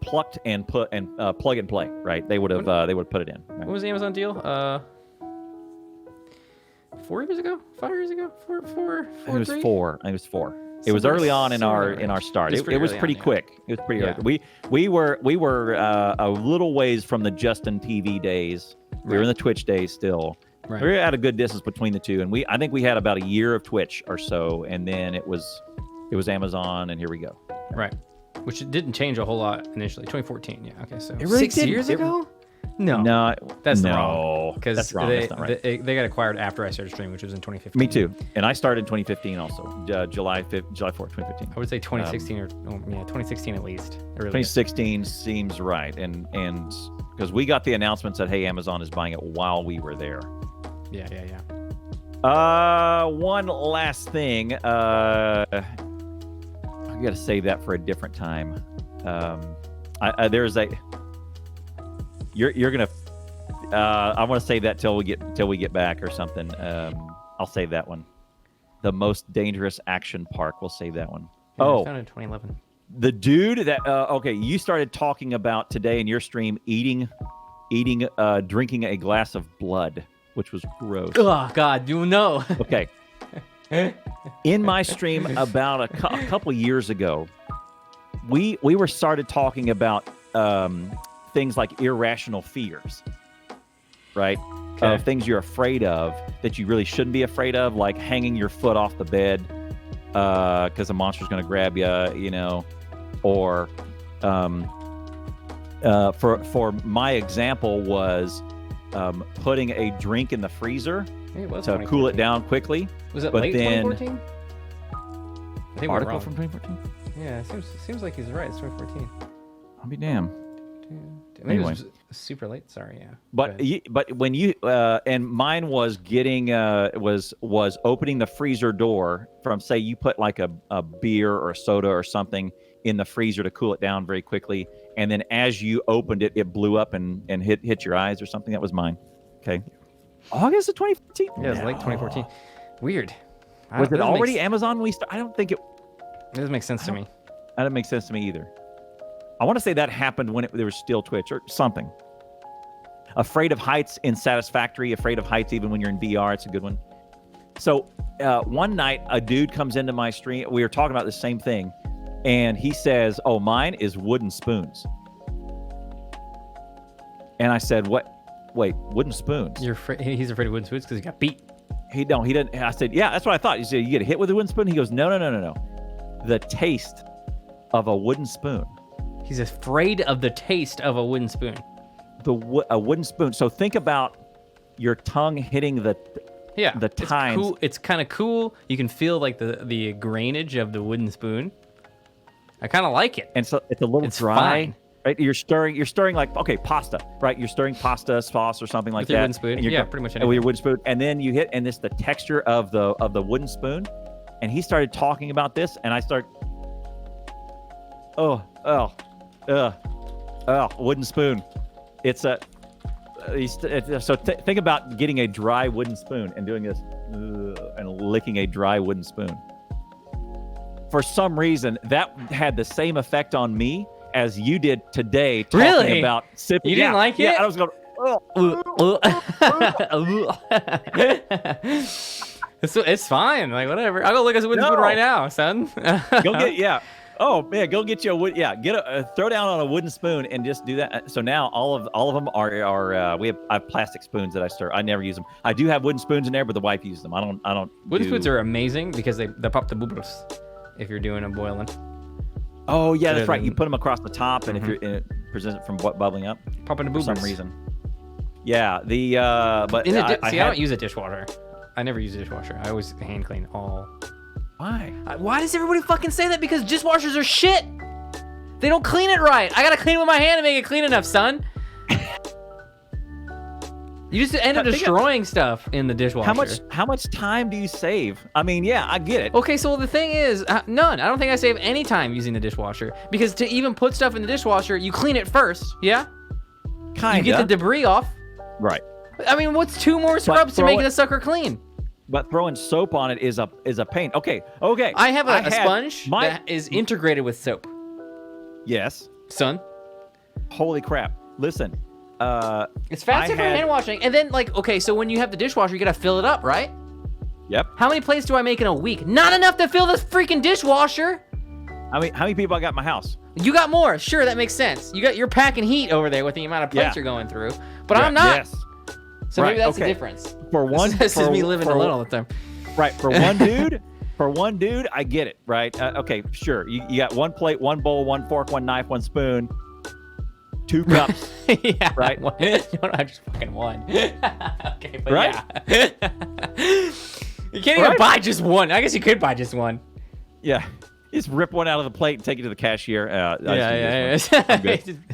plucked and put and plug and play. Right. They would have put it in. Right?
What was the Amazon deal? 4 years ago? 5 years ago? Four,
it was 4. I think it was 4. It was early on in our start. It was pretty quick. It was pretty early. We were a little ways from the Justin TV days. We were in the Twitch days still. Right. We were at a good distance between the two, and I think we had about a year of Twitch or so, and then it was Amazon, and here we go.
Right, which didn't change a whole lot initially. 2014, yeah. Okay, so
it really
6 years ago. No, that's wrong. Because
that's wrong. That's not right.
They got acquired after I started streaming, which was in 2015.
Me too. And I started in 2015 also, July 4th, 2015.
I would say 2016 or 2016 at least.
2016 seems right, and because we got the announcement that hey, Amazon is buying it while we were there.
Yeah.
One last thing. I got to save that for a different time. There's a. You're gonna. I want to save that till we get back or something. I'll save that one. The most dangerous action park. We'll save that one.
Yeah, I found it in 2011.
The dude that. Okay, you started talking about today in your stream drinking a glass of blood, which was gross.
Oh God, you know.
Okay. In my stream about a couple years ago, we were started talking about things like irrational fears, right?
Okay.
Things you're afraid of that you really shouldn't be afraid of, like hanging your foot off the bed because a monster's going to grab you, or for my example was putting a drink in the freezer to cool it down quickly.
Was it late 2014? I think
article from 2014.
Yeah, it seems like he's right. It's 2014.
I'll be damned.
Maybe anyway. It was super late. Sorry, yeah.
But when you and mine was getting was opening the freezer door from, say, you put like a beer or a soda or something in the freezer to cool it down very quickly, and then as you opened it, it blew up and hit your eyes or something. That was mine. Okay. August of 2014.
Yeah, it was late 2014. Weird.
Was it already Amazon? I don't think it.
It doesn't make sense to me.
That doesn't make sense to me either. I want to say that happened when there was still Twitch or something. Afraid of heights in Satisfactory. Afraid of heights even when you're in VR. It's a good one. So one night, a dude comes into my stream. We were talking about the same thing, and he says, "Oh, mine is wooden spoons." And I said, "What? Wait, wooden spoons?"
He's afraid of wooden spoons because he got beat.
He didn't. I said, "Yeah, that's what I thought." You said, "You get hit with a wooden spoon?" He goes, "No. The taste of a wooden spoon."
He's afraid of the taste of a wooden spoon.
A wooden spoon. So think about your tongue hitting the tines.
Cool. It's kind of cool. You can feel like the grainage of the wooden spoon. I kind of like it.
And so it's a little dry.
Fine.
Right? You're stirring like, okay, pasta, right? You're stirring pasta sauce or something like
with your
that.
wooden spoon.
And
Yeah, pretty much anything.
With your wooden spoon, and then you hit, and it's the texture of the wooden spoon. And he started talking about this, and I start, wooden spoon. It's a think about getting a dry wooden spoon and doing this and licking a dry wooden spoon. For some reason, that had the same effect on me as you did today talking about sipping.
You didn't like it?
Yeah, I was going,
It's fine. Like, whatever. I'll go look at a wooden spoon right now, son.
Oh man, go get you a wood. Yeah, throw down on a wooden spoon and just do that. So now all of them are I have plastic spoons that I stir. I never use them. I do have wooden spoons in there, but the wife uses them. I don't.
Wooden spoons are amazing because they pop the bubbles if you're doing a boiling.
Oh yeah, that's right. You put them across the top, and if it prevents it from bubbling up,
popping the
for
bubbles.
some reason. Yeah, but
I don't use a dishwasher. I never use a dishwasher. I always hand clean all.
Why?
Why does everybody fucking say that? Because dishwashers are shit. They don't clean it right. I gotta clean it with my hand to make it clean enough, son. You just end up destroying stuff in the dishwasher.
How much time do you save? I mean, yeah, I get it.
Okay, so the thing is, none. I don't think I save any time using the dishwasher because to even put stuff in the dishwasher, you clean it first. Yeah.
Kinda.
You get the debris off.
Right.
I mean, what's 2 more scrubs to make the sucker clean?
But throwing soap on it is a pain. Okay.
I have a sponge that is integrated with soap.
Yes.
Son.
Holy crap. Listen.
It's faster for hand washing. And then, so when you have the dishwasher, you gotta fill it up, right?
Yep.
How many plates do I make in a week? Not enough to fill this freaking dishwasher.
How many people I got in my house?
You got more. Sure, that makes sense. You're packing heat over there with the amount of plates you're going through. But I'm not.
Yes.
So maybe that's the difference.
For one,
this is me living alone all the time.
Right. For one dude, I get it. Right. Okay. Sure. You got 1 plate, 1 bowl, 1 fork, 1 knife, 1 spoon, 2 cups.
Yeah.
Right.
I just fucking won. Okay. But
right.
Yeah. You can't even buy just one. I guess you could buy just one.
Yeah. Just rip one out of the plate and take it to the cashier.
Yeah.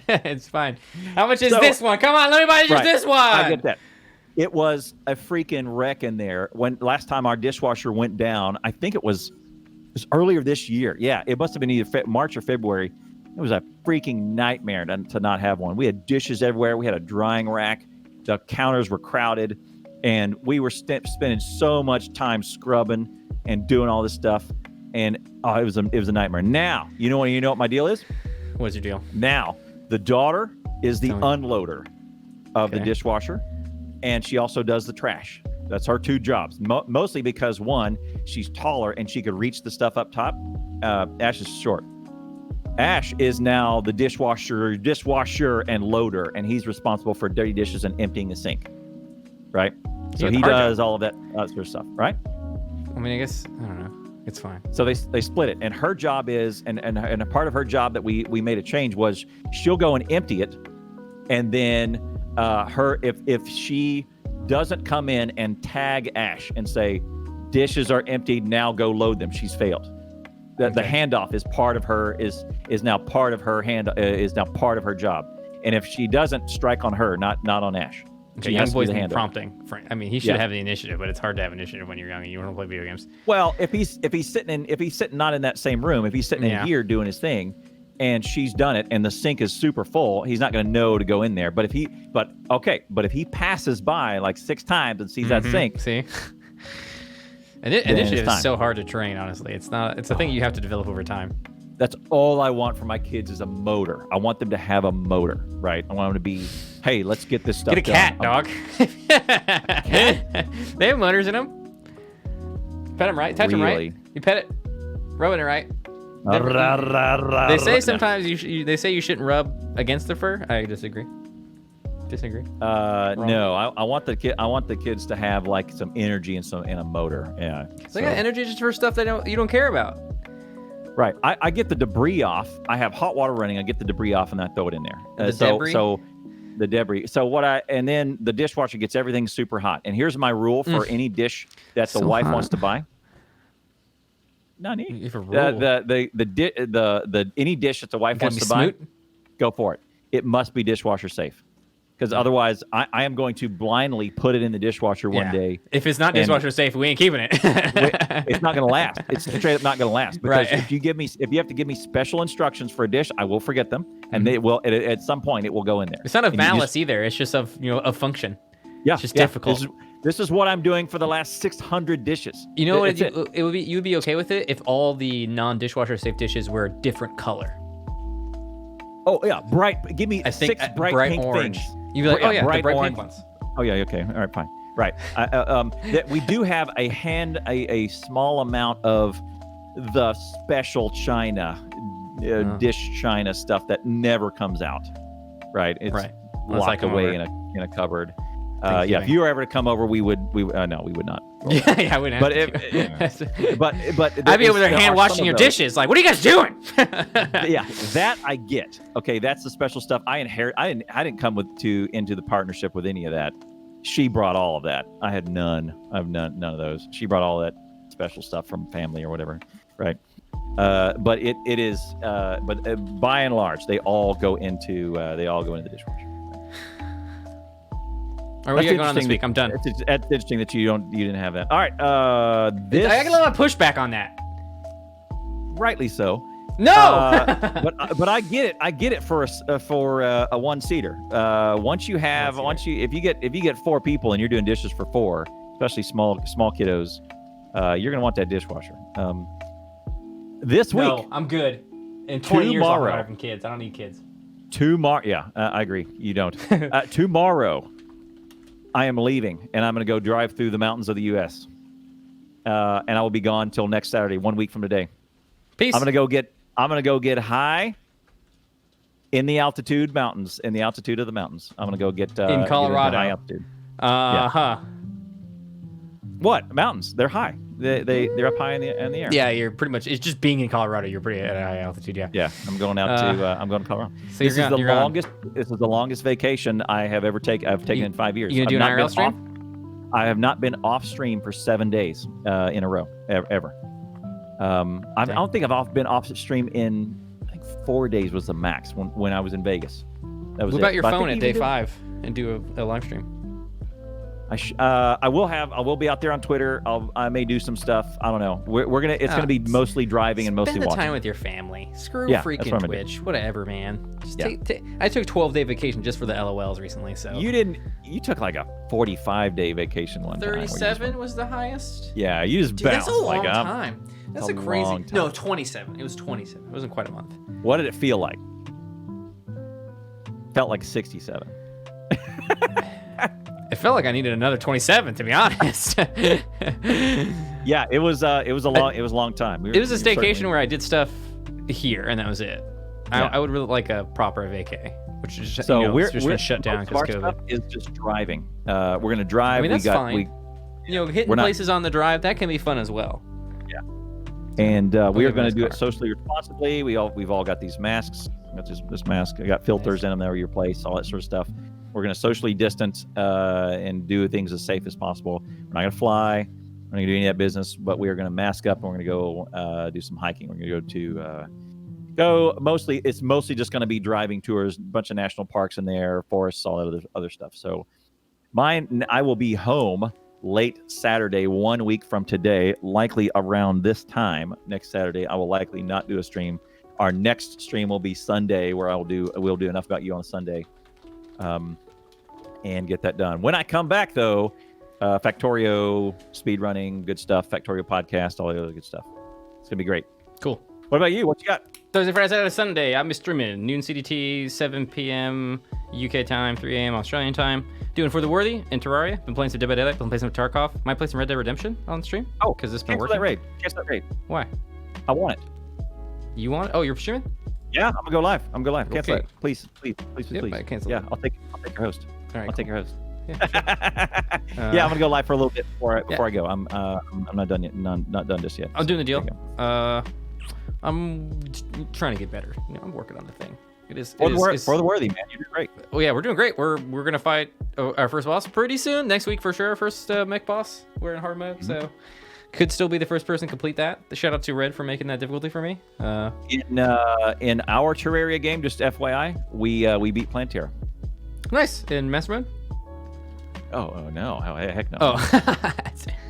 It's fine. How much is this one? Come on, let me buy just this one.
I get that. It was a freaking wreck in there. When last time our dishwasher went down, I think it was earlier this year. Yeah, it must have been either March or February. It was a freaking nightmare to not have one. We had dishes everywhere. We had a drying rack. The counters were crowded, and we were spending so much time scrubbing and doing all this stuff. And it was a nightmare. Now, you know what my deal is?
What's your deal?
Now, the daughter is the unloader of the dishwasher, and she also does the trash. That's her 2 jobs. Mostly because, one, she's taller and she could reach the stuff up top. Ash is short. Ash is now the dishwasher and loader, and he's responsible for dirty dishes and emptying the sink. Right? So he does all of that sort of stuff, right?
I mean, I guess, I don't know. It's fine.
So they split it, and her job is, and a part of her job that we made a change was she'll go and empty it, and then if she doesn't come in and tag Ash and say dishes are emptied, now go load them, she's failed. The handoff is part of her is now part of her part of her job, and if she doesn't, strike on her, not on Ash.
Okay, young boy's prompting. I mean, he should have the initiative, but it's hard to have initiative when you're young and you want to play video games.
Well, if he's sitting not in that same room, if he's sitting in here doing his thing, and she's done it, and the sink is super full, he's not going to know to go in there. But if he passes by like 6 times and sees that sink,
initiative is so hard to train. Honestly, it's a thing you have to develop over time.
That's all I want for my kids is a motor. I want them to have a motor, right? I want them to be Hey, let's get this stuff
Get a cat,
done.
dog. They have motors in them. Pet them right. Touch them
Really?
right. You pet it. Rubbing it right. They say sometimes they say you shouldn't rub against the fur. I disagree.
No, I want the kids to have like some energy and a motor. Yeah.
They got energy just for stuff you don't care about.
Right. I get the debris off. I have hot water running. I get the debris off and I throw it in there.
Debris?
So the debris. So and then the dishwasher gets everything super hot. And here's my rule for any dish that the wife wants to buy. Nani.
You have a rule.
The any dish that the wife wants to buy, go for it. It must be dishwasher safe. Because otherwise, I am going to blindly put it in the dishwasher one day.
If it's not dishwasher safe, we ain't keeping it.
It's not going to last. It's straight up not going to last. Because
Right.
if you have to give me special instructions for a dish, I will forget them, and they will at some point it will go in there.
It's not of malice either. It's just of function.
Yeah,
it's just difficult.
This is what I'm doing for the last 600 dishes.
You know what? You'd be okay with it if all the non-dishwasher safe dishes were a different color.
Oh yeah, bright. Give me six bright pink
orange.
things.
You'd be like,
Yeah,
oh yeah,
bright
the bright
orange.
pink ones.
Oh yeah, okay, all right, fine. Right. That we do have a small amount of the special china, dish china stuff that never comes out. Right. It's locked away in a cupboard. If you were ever to come over, we would no, we would not.
Yeah, we wouldn't.
But
I'd be over there hand washing your dishes. Like, what are you guys doing?
Yeah, that I get. Okay, that's the special stuff I inherit. I didn't come into the partnership with any of that. She brought all of that. I had none. I have none of those. She brought all that special stuff from family or whatever, right? But it is. But by and large, they all go into the dishwasher.
All right, what do you got going on this week? I'm done.
It's interesting that you didn't have that. All right,
I got a lot of pushback on that.
Rightly so.
No,
but I get it. I get it for a one-seater. If you get 4 people and you're doing dishes for 4, especially small kiddos, you're gonna want that dishwasher. This week,
no, I'm good. In 20 years, I'll have having kids. I don't need kids.
Tomorrow, I agree. You don't. Tomorrow, I am leaving, and I'm going to go drive through the mountains of the U.S. And I will be gone till next Saturday, 1 week from today.
Peace.
I'm going to go get high in the altitude of the mountains. I'm going to go get
in Colorado.
High altitude. What mountains? They're high. They're up high in the air.
Yeah, you're pretty much. It's just being in Colorado. You're pretty at a high altitude. Yeah.
Yeah, I'm going out to. I'm going to Colorado.
So
this is the longest. This is the longest vacation I have ever taken. I've taken in 5 years.
You gonna do an IRL stream?
I have not been off stream for 7 days in a row ever. I don't think I've been off stream in. I think 4 days was the max when I was in Vegas. That was
what about your phone at day 5 and do a live stream?
I will be out there on Twitter. I may do some stuff. I don't know. We're gonna. It's gonna be mostly driving and mostly
watching. Spend the time with your family. Screw freaking Twitch. Whatever, man. Just I took 12-day vacation just for the LOLs recently. So
you didn't. You took like a 45-day vacation one
37 was the highest.
Yeah, you just bounced.
That's a long time. That's a crazy. Long time. No, 27. It was 27. It wasn't quite a month.
What did it feel like? Felt like 67.
It felt like I needed another 27, to be honest.
Yeah, it was a long time.
It was a staycation where I did stuff here, and that was it. Yeah. I would really like a proper vacay, which is just, we're just shut down because COVID.
Stuff is just driving. We're gonna drive.
I mean, that's fine. Hitting places on the drive, that can be fun as well.
Yeah. And we are going to do it socially responsibly. We've all got these masks. Got this mask. I got filters in them that are your place, all that sort of stuff. We're going to socially distance and do things as safe as possible. We're not going to fly. We're not going to do any of that business, but we are going to mask up and we're going to go do some hiking. We're going to it's mostly just going to be driving tours, a bunch of national parks in there, forests, all that other stuff. So I will be home late Saturday, 1 week from today, likely around this time next Saturday. I will likely not do a stream. Our next stream will be Sunday, where we'll do Enough About You on Sunday. And get that done. When I come back, though, Factorio, speedrunning, good stuff, Factorio podcast, all the other good stuff. It's going to be great.
Cool.
What about you? What you got?
Thursday, Friday, Saturday, Sunday. I'm streaming noon CDT, 7 p.m. UK time, 3 a.m. Australian time. Doing For the Worthy in Terraria. Been playing some Dead by Daylight. Been playing some Tarkov. Might play some Red Dead Redemption on stream.
Oh,
because this been
cancel
working.
Cancel that raid.
Why?
I want it.
You want it? Oh, you're streaming?
Yeah, I'm gonna go live. Cancel
Okay.
it, please.
Yep, I canceled
Yeah,
it.
I'll take your host.
All right,
I'll take your host.
Yeah, sure.
Yeah, I'm gonna go live for a little bit before I go. I'm not done yet. Not done just yet.
I'm doing the deal.
There you
I'm trying to get better. I'm working on the thing. It is
For the worthy, man. You did great.
Oh yeah, we're doing great. We're gonna fight our first boss pretty soon. Next week for sure. Our first mech boss. We're in hard mode, so could still be the first person to complete that. The shout out to Red for making that difficulty for me.
In our Terraria game, just FYI, we beat Plantier.
Nice in mess mode.
Oh no! Heck no!
Oh,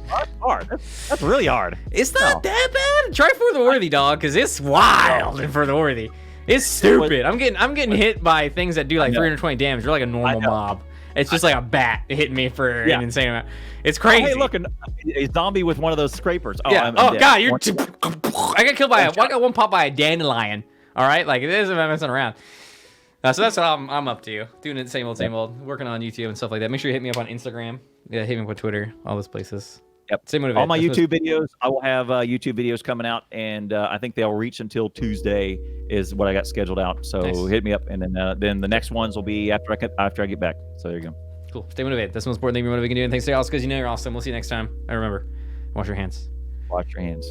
That's hard. That's really hard.
It's not that bad. Try For the Worthy, dog, because it's wild in For the Worthy. It's stupid. I'm getting hit by things that do like 320 damage. You're like a normal mob. It's just like a bat hitting me for an insane amount. It's crazy.
Oh, hey, look, a zombie with one of those scrapers. Oh,
yeah.
I'm
Oh
dead.
God, I got killed by I got one pop by a dandelion. All right, like it isn't messing around. So that's what I'm up to. Doing it the same old. Working on YouTube and stuff like that. Make sure you hit me up on Instagram. Yeah, hit me up on Twitter. All those places.
Yep.
Same motivate.
All my YouTube videos, I will have YouTube videos coming out, and I think they'll reach until Tuesday is what I got scheduled out. So hit me up, and then the next ones will be after I get back. So there you go.
Cool. Stay motivated. That's the most important thing we can do. And thanks to you all, because you know you're awesome. We'll see you next time. And remember, wash your hands.
Wash your hands.